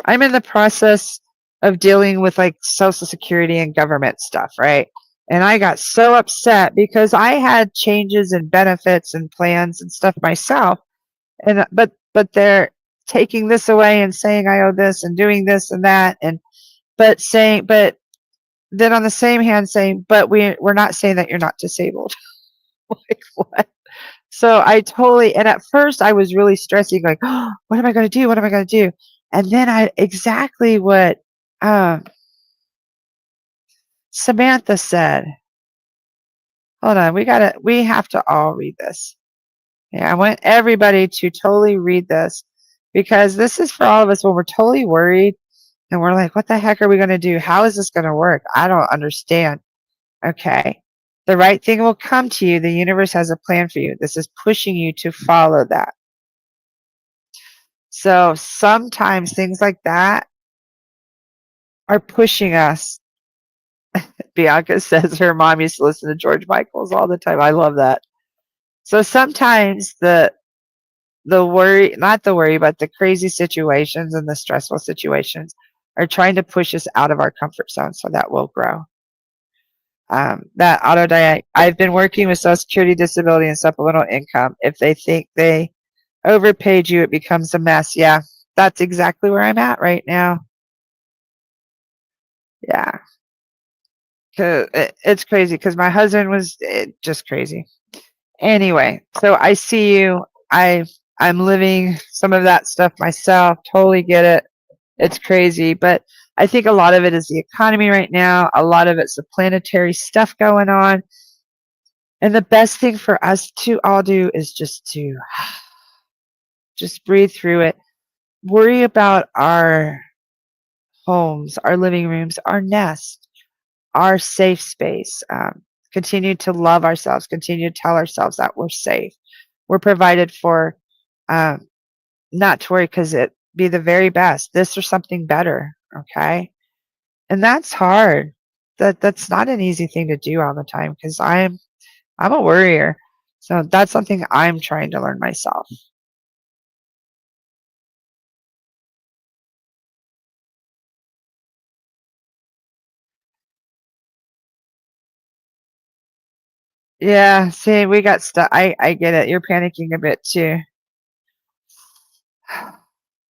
in the process of dealing with like Social Security and government stuff, right? And I got so upset because I had changes in benefits and plans and stuff myself. And but they're taking this away and saying I owe this and doing this and that, and but then on the same hand saying, but we're not saying that you're not disabled. Like what? So I totally, and at first I was really stressing, like, oh, what am I going to do? What am I going to do? And then exactly what Samantha said. Hold on, we have to all read this. Yeah, I want everybody to totally read this because this is for all of us when we're totally worried and we're like, what the heck are we going to do? How is this going to work? I don't understand. Okay. The right thing will come to you. The universe has a plan for you. This is pushing you to follow that. So sometimes things like that are pushing us. Bianca says her mom used to listen to George Michaels all the time. I love that. So sometimes the not the worry, but the crazy situations and the stressful situations are trying to push us out of our comfort zone so that we'll grow. That auto diet, I've been working with Social Security, disability, and supplemental income. If they think they overpaid you, it becomes a mess. Yeah, that's exactly where I'm at right now. Yeah, it's crazy because my husband was just crazy. Anyway, so I see you. I'm living some of that stuff myself. Totally get it. It's crazy, but I think a lot of it is the economy right now. A lot of it's the planetary stuff going on. And the best thing for us to all do is just breathe through it. Worry about our homes, our living rooms, our nest, our safe space. Continue to love ourselves. Continue to tell ourselves that we're safe. We're provided for. Not to worry, because it be the very best. This or something better. Okay, and that's hard. That's not an easy thing to do all the time because I'm a worrier. So that's something I'm trying to learn myself. Yeah, see, we got stuck. I get it. You're panicking a bit too.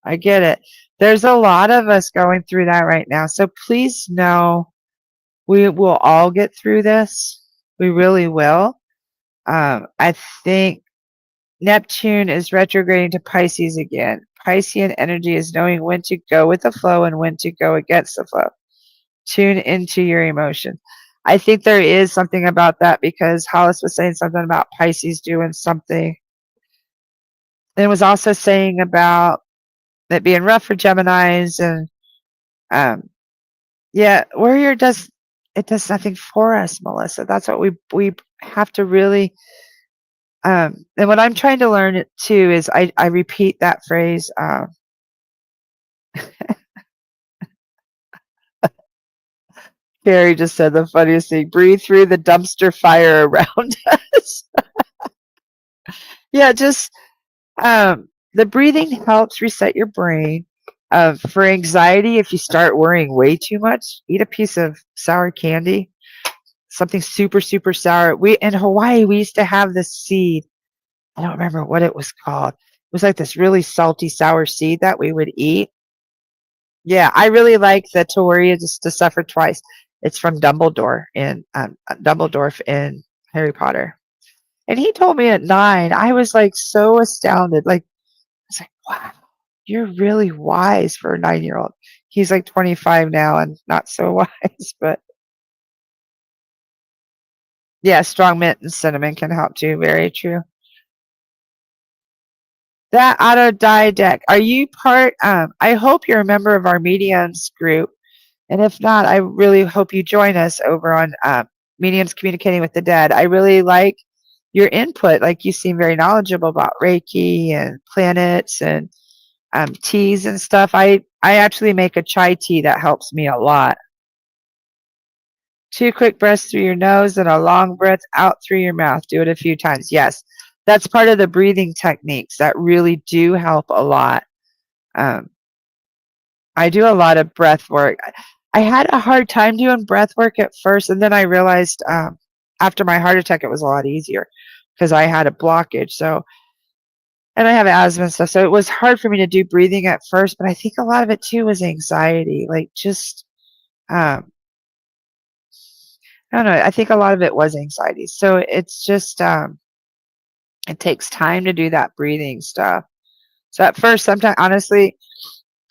I get it. There's a lot of us going through that right now. So please know we will all get through this. We really will. I think Neptune is retrograding to Pisces again. Piscean energy is knowing when to go with the flow and when to go against the flow. Tune into your emotions. I think there is something about that because Hollis was saying something about Pisces doing something. And it was also saying about it being rough for Geminis, and yeah, warrior does nothing for us, Melissa. That's what we have to really and what I'm trying to learn too is I repeat that phrase. Carrie just said the funniest thing: breathe through the dumpster fire around us. Yeah, just the breathing helps reset your brain. For anxiety, if you start worrying way too much, eat a piece of sour candy, something super, super sour. In Hawaii, we used to have this seed. I don't remember what it was called. It was like this really salty, sour seed that we would eat. Yeah, I really like the to worry is to suffer twice. It's from Dumbledore in Harry Potter. And he told me at 9. I was like so astounded. Like, I was like, wow, you're really wise for a 9-year-old. He's like 25 now and not so wise, but yeah, strong mint and cinnamon can help too. Very true. That auto die deck. Are you part? I hope you're a member of our mediums group. And if not, I really hope you join us over on Mediums Communicating with the Dead. I really like your input. Like, you seem very knowledgeable about Reiki and planets and teas and stuff. I actually make a chai tea that helps me a lot. 2 quick breaths through your nose and a long breath out through your mouth. Do it a few times. Yes, that's part of the breathing techniques that really do help a lot. I do a lot of breath work. I had a hard time doing breath work at first, and then I realized after my heart attack, it was a lot easier because I had a blockage. So, and I have asthma and stuff, so it was hard for me to do breathing at first. But I think a lot of it too was anxiety, like just I don't know. I think a lot of it was anxiety. So it's just it takes time to do that breathing stuff. So at first, sometimes honestly,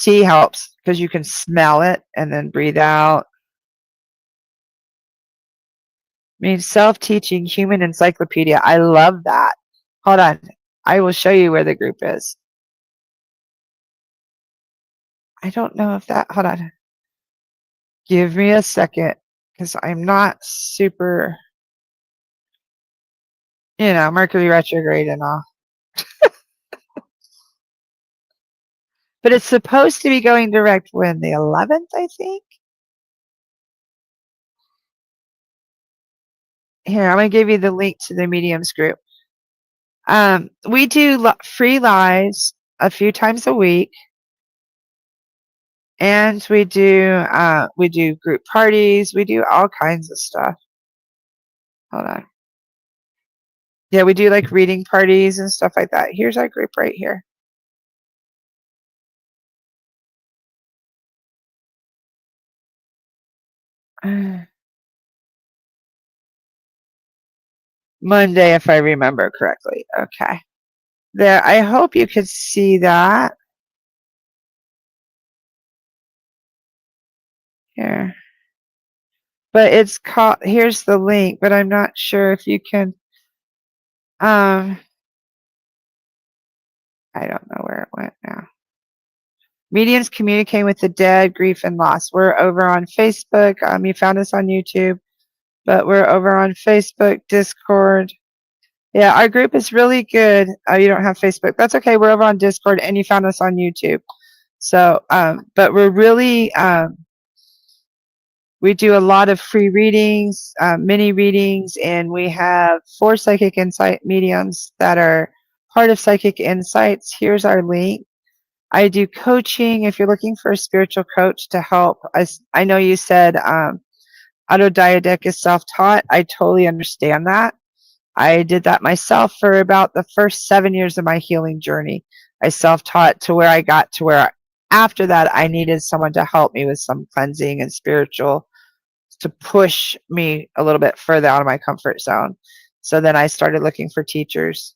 tea helps because you can smell it and then breathe out. I mean, self-teaching human encyclopedia. I love that. Hold on. I will show you where the group is. I don't know if that, hold on. Give me a second because I'm not super, Mercury retrograde and all. But it's supposed to be going direct when? The 11th, I think? Here, I'm going to give you the link to the mediums group. We do free lives a few times a week, and we do group parties. We do all kinds of stuff. Hold on. Yeah, we do like reading parties and stuff like that. Here's our group right here. Monday, if I remember correctly. Okay. There, I hope you could see that. Here. But it's called, here's the link, but I'm not sure if you can, I don't know where it went now. Mediums communicating with the dead, grief, and loss. We're over on Facebook. You found us on YouTube, but we're over on Facebook, Discord. Yeah, our group is really good. You don't have Facebook. That's okay. We're over on Discord, and you found us on YouTube. So, but we're really, we do a lot of free readings, mini readings, and we have 4 Psychic Insight mediums that are part of Psychic Insights. Here's our link. I do coaching. If you're looking for a spiritual coach to help, I know you said autodidact is self-taught. I totally understand that. I did that myself for about the first 7 years of my healing journey. I self-taught to where I got to where after that I needed someone to help me with some cleansing and spiritual to push me a little bit further out of my comfort zone. So then I started looking for teachers.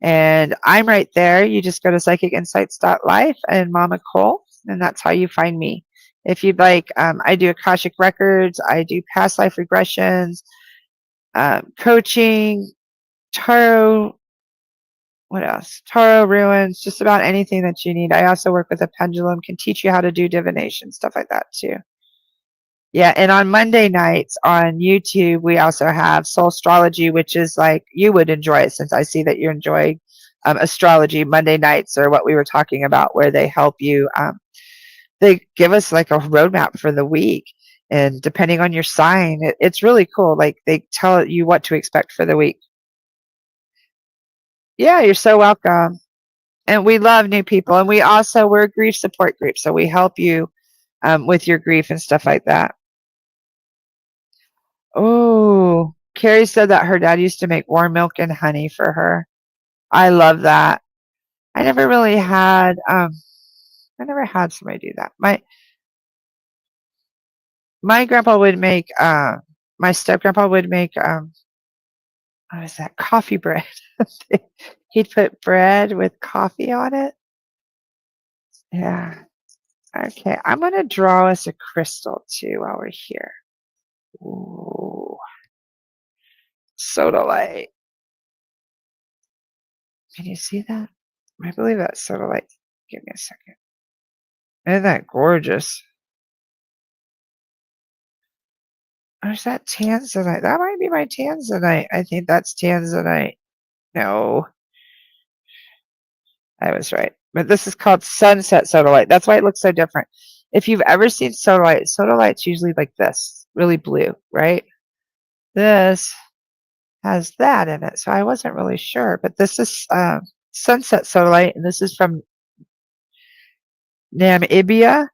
And I'm right there. You just go to PsychicInsights.Life and MamaCole, and that's how you find me. If you'd like, I do Akashic Records, I do past life regressions, coaching, tarot, what else? Tarot ruins, just about anything that you need. I also work with a pendulum, can teach you how to do divination, stuff like that too. Yeah, and on Monday nights on YouTube, we also have Soul Astrology, which is like, you would enjoy it since I see that you enjoy astrology. Monday nights are what we were talking about, where they help you. They give us like a roadmap for the week. And depending on your sign, it's really cool. Like they tell you what to expect for the week. Yeah, you're so welcome. And we love new people. And we're a grief support group. So we help you with your grief and stuff like that. Oh, Carrie said that her dad used to make warm milk and honey for her. I love that. I never really had somebody do that. My grandpa would make my step grandpa would make what is that, coffee bread. He'd put bread with coffee on it. Yeah. Okay. I'm gonna draw us a crystal too while we're here. Ooh. Sodalite. Can you see that? I believe that's sodalite. Give me a second. Isn't that gorgeous? Or is that tanzanite? That might be my tanzanite. I think that's tanzanite. No, I was right. But this is called sunset sodalite. That's why it looks so different. If you've ever seen sodalite, sodalite's usually like this, really blue, right? This has that in it, so I wasn't really sure. But this is sunset sodalite, and this is from Namibia.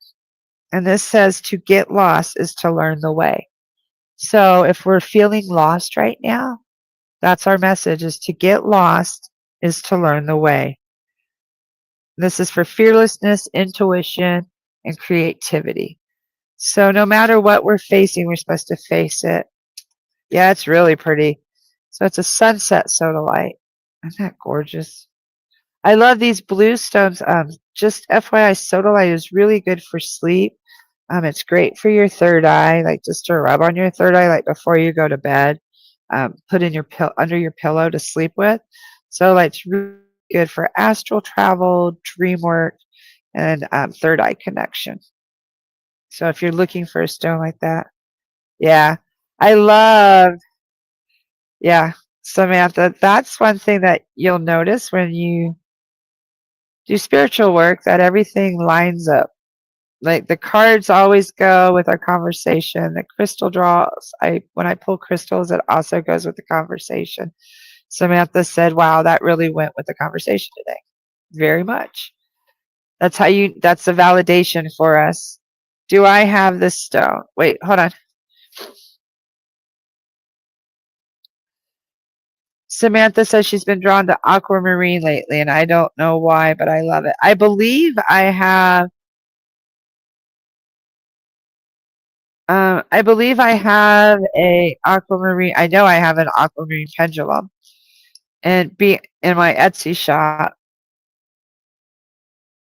And this says to get lost is to learn the way. So if we're feeling lost right now, that's our message, is to get lost is to learn the way. This is for fearlessness, intuition, and creativity. So no matter what we're facing, we're supposed to face it. Yeah, it's really pretty. So it's a sunset sodalite. Isn't that gorgeous? I love these blue stones. Just FYI, sodalite is really good for sleep. It's great for your third eye, like just to rub on your third eye, like before you go to bed. Put in your under your pillow to sleep with. Sodalite's really good for astral travel, dream work, and third eye connection. So if you're looking for a stone like that, yeah, I love, yeah, Samantha, that's one thing that you'll notice when you do spiritual work, that everything lines up. Like the cards always go with our conversation. The crystal draws, when I pull crystals, it also goes with the conversation. Samantha said, wow, that really went with the conversation today. Very much. That's the validation for us. Do I have this stone? Wait, hold on. Samantha says she's been drawn to aquamarine lately, and I don't know why, but I love it. I believe I have a aquamarine. I know I have an aquamarine pendulum, and be in my Etsy shop.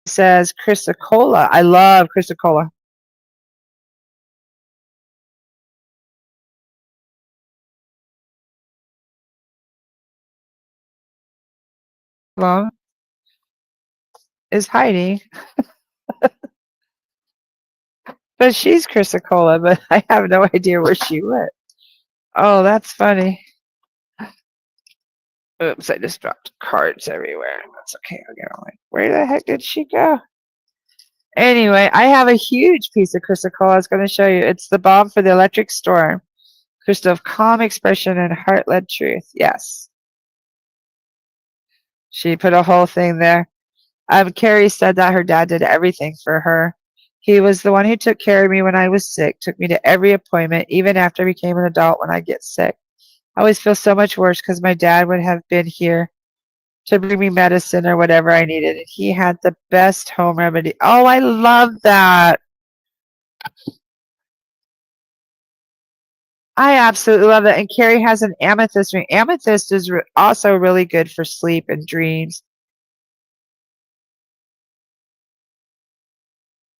It says chrysocolla. I love chrysocolla. Hello, is Heidi, but she's chrysocolla, but I have no idea where she went. Oh, that's funny. Oops, I just dropped cards everywhere. That's okay. I'll get on it. Where the heck did she go? Anyway, I have a huge piece of chrysocolla I was going to show you. It's the balm for the electric storm. Crystal of calm expression and heart-led truth. Yes. She put a whole thing there. Carrie said that her dad did everything for her. He was the one who took care of me when I was sick, took me to every appointment, even after I became an adult when I get sick. I always feel so much worse because my dad would have been here to bring me medicine or whatever I needed. And he had the best home remedy. Oh, I love that. I absolutely love that. And Carrie has an amethyst ring. Amethyst is also really good for sleep and dreams.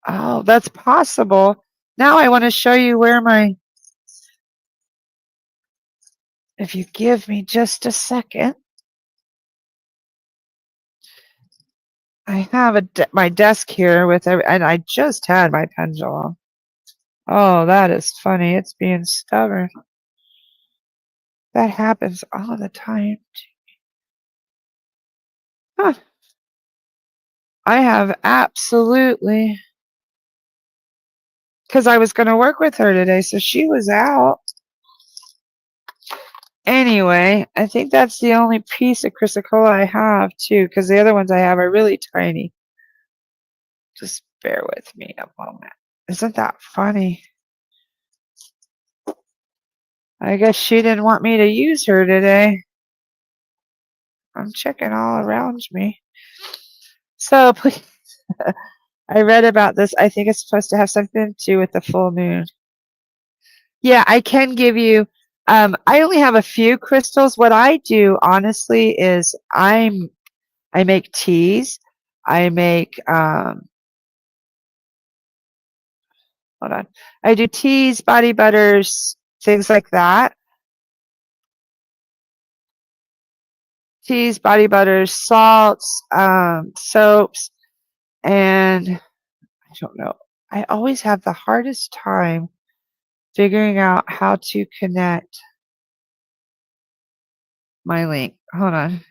Oh, that's possible. Now I want to show you where if you give me just a second. I have my desk here and I just had my pendulum. Oh, that is funny. It's being stubborn. That happens all the time. Huh. I have absolutely, because I was going to work with her today, so she was out. Anyway, I think that's the only piece of chrysocolla I have, too, because the other ones I have are really tiny. Just bear with me a moment. Isn't that funny? I guess she didn't want me to use her today. I'm checking all around me. So, please, I read about this. I think it's supposed to have something to do with the full moon. Yeah, I can give you. I only have a few crystals. What I do, honestly, is I make teas. I make hold on. I do teas, body butters, things like that. Teas, body butters, salts, soaps, and I don't know. I always have the hardest time figuring out how to connect my link. Hold on.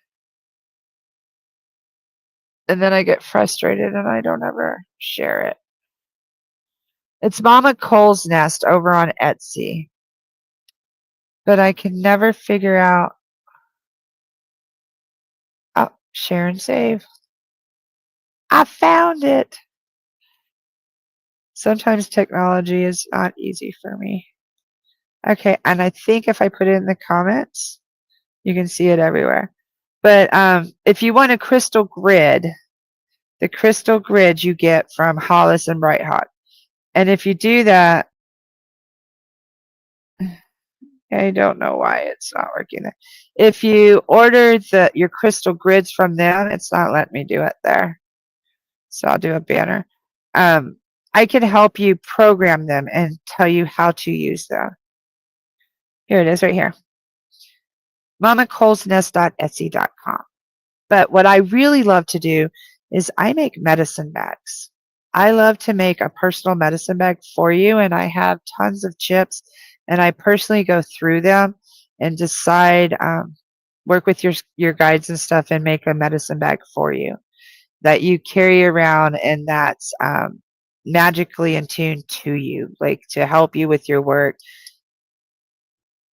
And then I get frustrated and I don't ever share it. It's MamaCole's Nest over on Etsy. But I can never figure out. Oh, share and save. I found it. Sometimes technology is not easy for me. Okay, and I think if I put it in the comments, you can see it everywhere. But if you want a crystal grid, the crystal grid you get from Hollis and Bright Hawk. And if you do that, I don't know why it's not working there. If you order your crystal grids from them, it's not letting me do it there. So I'll do a banner. I can help you program them and tell you how to use them. Here it is right here. MamaColesNest.Etsy.com. But what I really love to do is I make medicine bags. I love to make a personal medicine bag for you, and I have tons of chips, and I personally go through them and decide, work with your guides and stuff and make a medicine bag for you that you carry around, and that's magically in tune to you, like to help you with your work.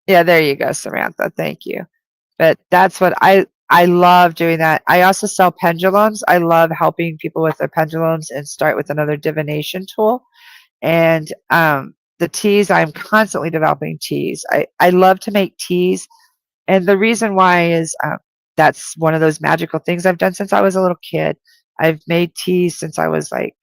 Yeah, there you go, Samantha. Thank you. But that's what I love doing that. I also sell pendulums. I love helping people with their pendulums and start with another divination tool. And the teas, I'm constantly developing teas. I love to make teas. And the reason why is that's one of those magical things I've done since I was a little kid. I've made teas since I was like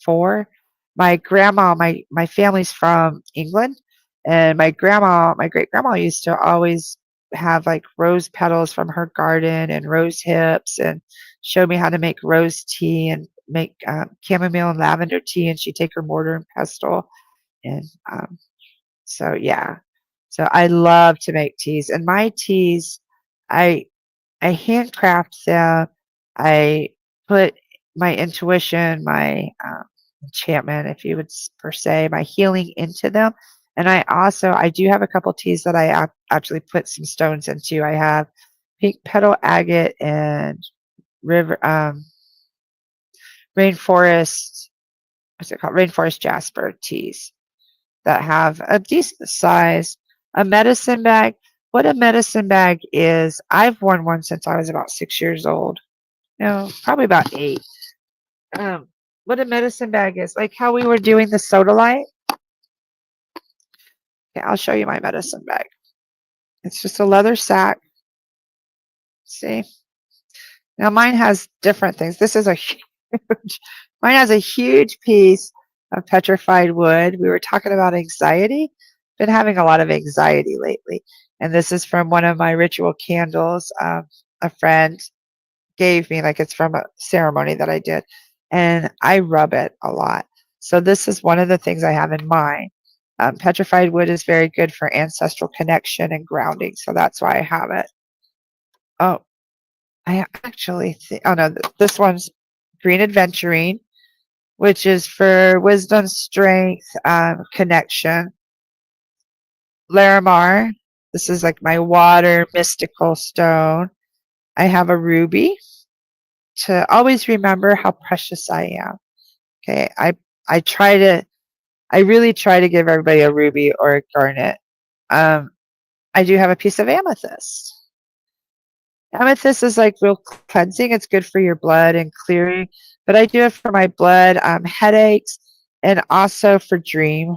4. My grandma, my family's from England, and my grandma, my great grandma used to always have like rose petals from her garden and rose hips, and show me how to make rose tea and make chamomile and lavender tea. And she'd take her mortar and pestle, and so yeah, so I love to make teas, and my teas, I I handcraft them. I put my intuition, my enchantment, if you would per se, my healing into them. And I do have a couple teas that I actually put some stones into. I have pink petal agate and river rainforest. What's it called? Rainforest jasper teas that have a decent size. A medicine bag. What a medicine bag is, I've worn one since I was about 6 years old. No, probably about 8. What a medicine bag is, like how we were doing the soda light. Okay, I'll show you my medicine bag. It's just a leather sack. See? Now mine has different things. This is a huge, mine has a huge piece of petrified wood. We were talking about anxiety. Been having a lot of anxiety lately. And this is from one of my ritual candles. A friend gave me, like it's from a ceremony that I did. And I rub it a lot. So this is one of the things I have in mine. Petrified wood is very good for ancestral connection and grounding. So that's why I have it. Oh, I actually think, oh no, this one's green aventurine, which is for wisdom, strength, connection. Larimar, this is like my water mystical stone. I have a ruby to always remember how precious I am. Okay, I really try to give everybody a ruby or a garnet. I do have a piece of amethyst. Amethyst is like real cleansing. It's good for your blood and clearing. But I do it for my blood, headaches, and also for dream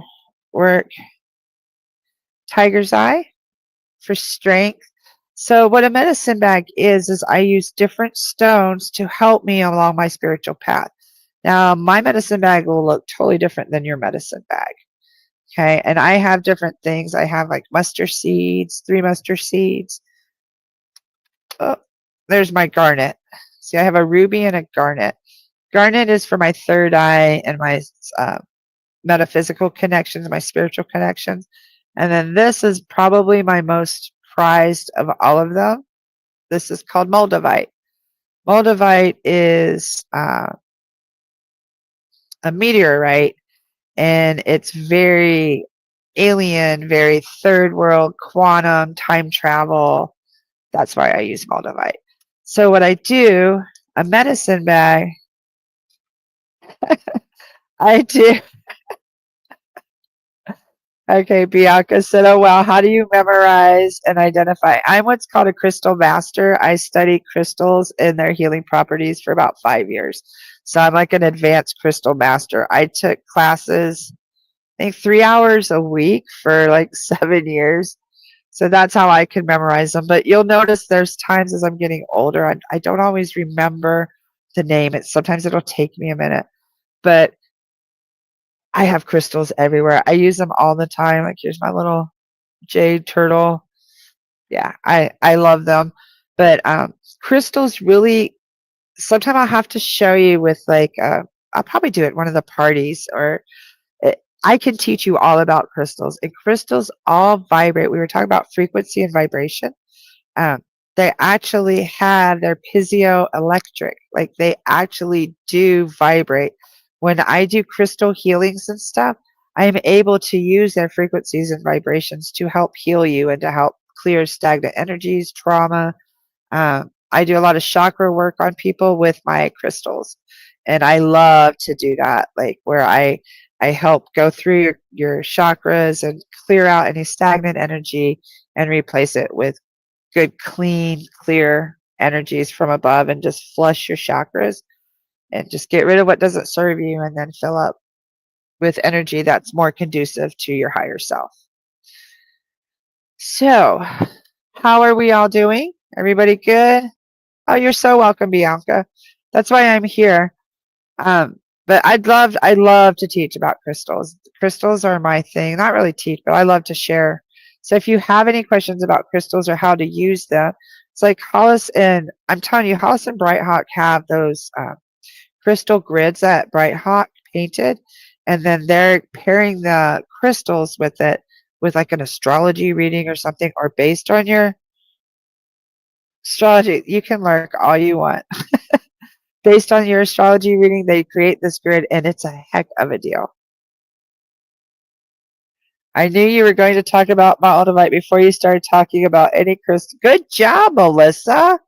work. Tiger's eye for strength. So what a medicine bag is I use different stones to help me along my spiritual path. Now, my medicine bag will look totally different than your medicine bag. Okay, and I have different things. I have like mustard seeds, 3 mustard seeds. Oh, there's my garnet. See, I have a ruby and a garnet. Garnet is for my third eye and my metaphysical connections, my spiritual connections. And then this is probably my most prized of all of them. This is called moldavite. Moldavite is a meteorite, and it's very alien, very third world, quantum, time travel. That's why I use moldavite. So what I do, a medicine bag, I do. Okay, Bianca said, oh, wow, how do you memorize and identify? I'm what's called a crystal master. I study crystals and their healing properties for about 5 years. So I'm like an advanced crystal master. I took classes, I think 3 hours a week for like 7 years. So that's how I can memorize them. But you'll notice there's times as I'm getting older, I don't always remember the name. Sometimes it'll take me a minute. But I have crystals everywhere. I use them all the time. Like here's my little jade turtle. Yeah, I love them. But crystals really, sometimes I'll have to show you with like, I'll probably do it at one of the parties, or I can teach you all about crystals. And crystals all vibrate. We were talking about frequency and vibration. They actually have their piezoelectric, like they actually do vibrate. When I do crystal healings and stuff, I am able to use their frequencies and vibrations to help heal you and to help clear stagnant energies, trauma. I do a lot of chakra work on people with my crystals, and I love to do that, like where I help go through your chakras and clear out any stagnant energy and replace it with good, clean, clear energies from above and just flush your chakras and just get rid of what doesn't serve you and then fill up with energy that's more conducive to your higher self. So, how are we all doing? Everybody good? Oh, you're so welcome, Bianca. That's why I'm here. But I love to teach about crystals. Crystals are my thing. Not really teach, but I love to share. So if you have any questions about crystals or how to use them, it's like Hollis and I'm telling you, Hollis and Brighthawk have those crystal grids that Brighthawk painted, and then they're pairing the crystals with it with like an astrology reading or something, or based on your astrology. You can learn all you want. Based on your astrology reading, they create this grid, and it's a heck of a deal. I knew you were going to talk about Moldavite before you started talking about any crystal. Good job, Melissa.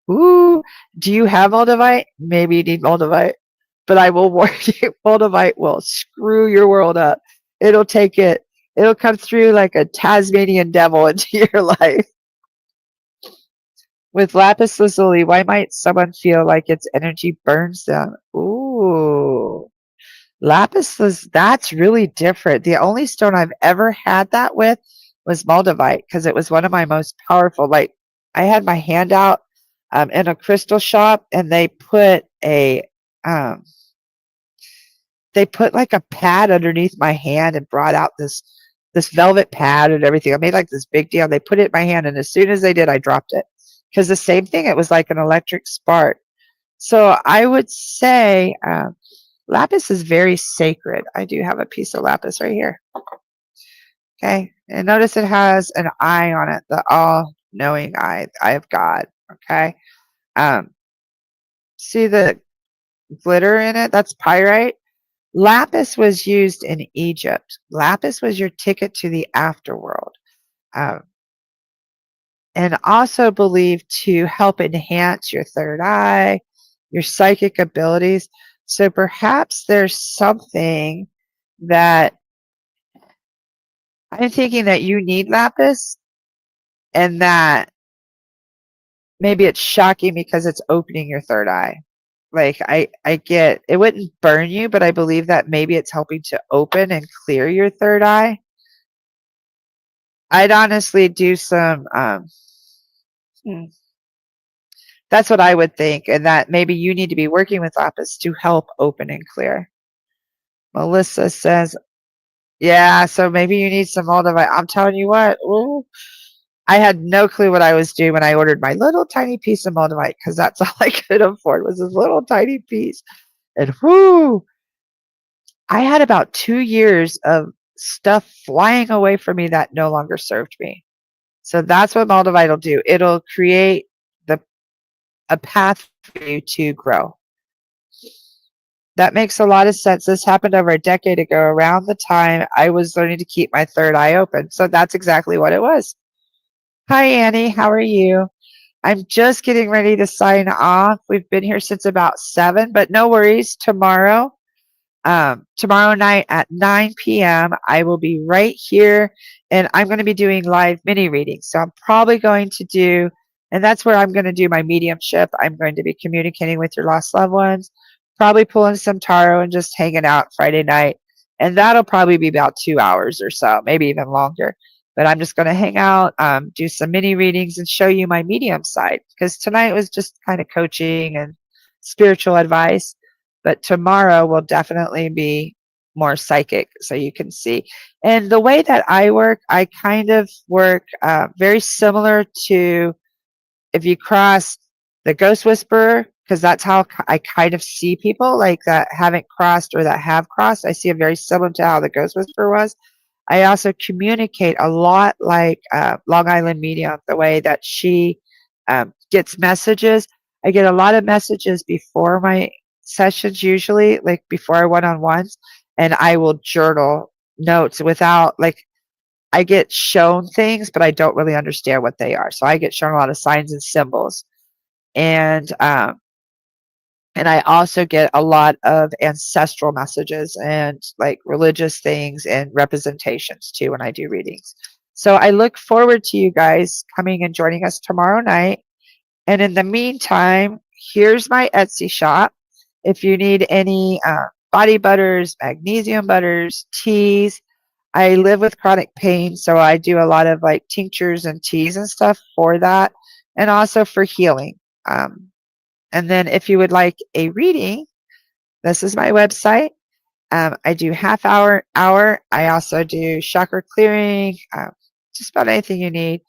Ooh, do you have Moldavite? Maybe you need Moldavite. But I will warn you, Moldavite will screw your world up. It'll take it. It'll come through like a Tasmanian devil into your life. With lapis lazuli, why might someone feel like its energy burns them? Ooh. Lapis that's really different. The only stone I've ever had that with was Moldavite because it was one of my most powerful. Like I had my hand out in a crystal shop and they put like a pad underneath my hand and brought out this velvet pad and everything. I made like this big deal. They put it in my hand, and as soon as they did, I dropped it because the same thing. It was like an electric spark. So I would say lapis is very sacred. I do have a piece of lapis right here. Okay, and notice it has an eye on it, the all-knowing eye of God. Okay, see the glitter in it? That's pyrite. Lapis was used in Egypt. Lapis was your ticket to the afterworld. Um, and also believed to help enhance your third eye, your psychic abilities. So perhaps there's something that I'm thinking that you need lapis and that maybe it's shocking because it's opening your third eye. Like I get it wouldn't burn you, but I believe that maybe it's helping to open and clear your third eye. I'd honestly do some hmm, that's what I would think, and that maybe you need to be working with lapis to help open and clear. Melissa says, yeah, so maybe you need some moldavite. I'm telling you what, ooh, I had no clue what I was doing when I ordered my little tiny piece of moldavite because that's all I could afford was this little tiny piece. And whoo, I had about 2 years of stuff flying away from me that no longer served me. So that's what moldavite will do. It'll create a path for you to grow. That makes a lot of sense. This happened over a decade ago, around the time I was learning to keep my third eye open. So that's exactly what it was. Hi, Annie. How are you? I'm just getting ready to sign off. We've been here since about 7, but no worries. Tomorrow night at 9 p.m., I will be right here, and I'm going to be doing live mini readings. So I'm probably going to do, and that's where I'm going to do my mediumship. I'm going to be communicating with your lost loved ones, probably pulling some tarot and just hanging out Friday night. And that'll probably be about 2 hours or so, maybe even longer. But I'm just going to hang out, do some mini readings, and show you my medium side. Because tonight was just kind of coaching and spiritual advice. But tomorrow will definitely be more psychic, so you can see. And the way that I work, I kind of work very similar to if you cross the ghost whisperer, because that's how I kind of see people like that haven't crossed or that have crossed. I see it very similar to how the ghost whisperer was. I also communicate a lot like Long Island Medium, the way that she gets messages. I get a lot of messages before my sessions, usually, like before our one-on-ones, and I will journal notes without, like, I get shown things, but I don't really understand what they are. So I get shown a lot of signs and symbols. And I also get a lot of ancestral messages and like religious things and representations too when I do readings. So I look forward to you guys coming and joining us tomorrow night. And in the meantime, here's my Etsy shop. If you need any body butters, magnesium butters, teas, I live with chronic pain, so I do a lot of like tinctures and teas and stuff for that, and also for healing. And then if you would like a reading, this is my website. I do half hour. I also do chakra clearing, just about anything you need.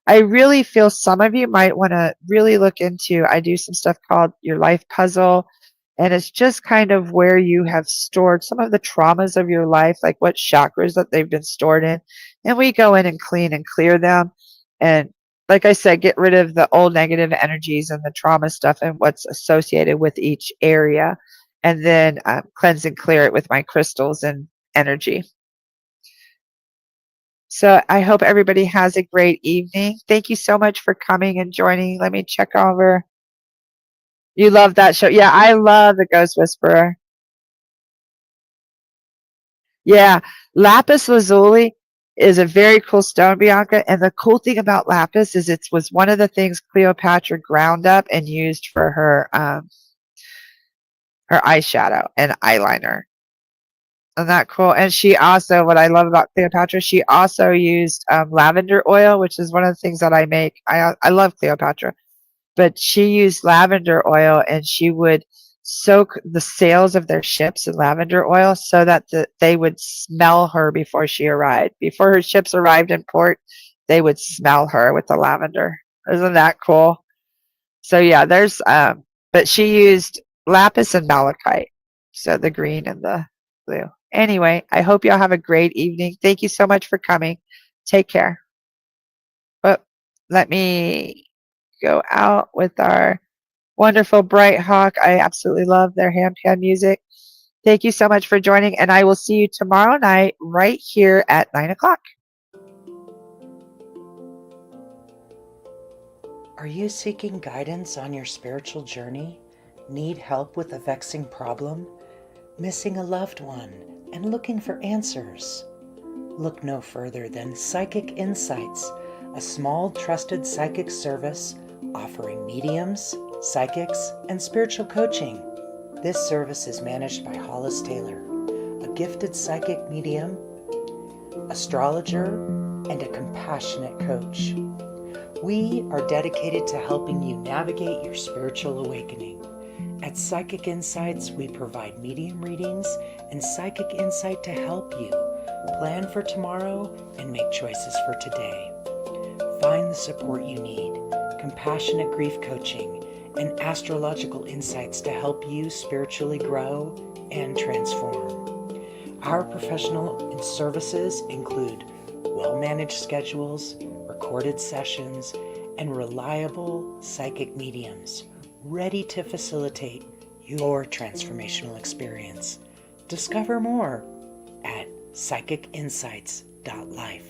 I really feel some of you might want to really look into, I do some stuff called your life puzzle. And it's just kind of where you have stored some of the traumas of your life, like what chakras that they've been stored in. And we go in and clean and clear them. And like I said, get rid of the old negative energies and the trauma stuff and what's associated with each area. And then cleanse and clear it with my crystals and energy. So I hope everybody has a great evening. Thank you so much for coming and joining. Let me check over. You love that show. Yeah, I love The Ghost Whisperer. Yeah, lapis lazuli is a very cool stone, Bianca. And the cool thing about lapis is it was one of the things Cleopatra ground up and used for her eyeshadow and eyeliner. Isn't that cool? And she also, what I love about Cleopatra, she also used lavender oil, which is one of the things that I make. I love Cleopatra, but she used lavender oil, and she would soak the sails of their ships in lavender oil so that they would smell her before she arrived. Before her ships arrived in port, they would smell her with the lavender. Isn't that cool? So yeah, there's but she used lapis and malachite, so the green and the blue. Anyway, I hope y'all have a great evening. Thank you so much for coming. Take care. But let me go out with our wonderful Bright Hawk. I absolutely love their hand-pan music. Thank you so much for joining, and I will see you tomorrow night right here at 9 o'clock. Are you seeking guidance on your spiritual journey? Need help with a vexing problem? Missing a loved one and looking for answers? Look no further than Psychic Insights, a small trusted psychic service offering mediums, psychics, and spiritual coaching. This service is managed by Hollis Taylor, a gifted psychic medium, astrologer, and a compassionate coach. We are dedicated to helping you navigate your spiritual awakening. At Psychic Insights, we provide medium readings and psychic insight to help you plan for tomorrow and make choices for today. Find the support you need, compassionate grief coaching, and astrological insights to help you spiritually grow and transform. Our professional services include well-managed schedules, recorded sessions, and reliable psychic mediums ready to facilitate your transformational experience. Discover more at PsychicInsights.Life.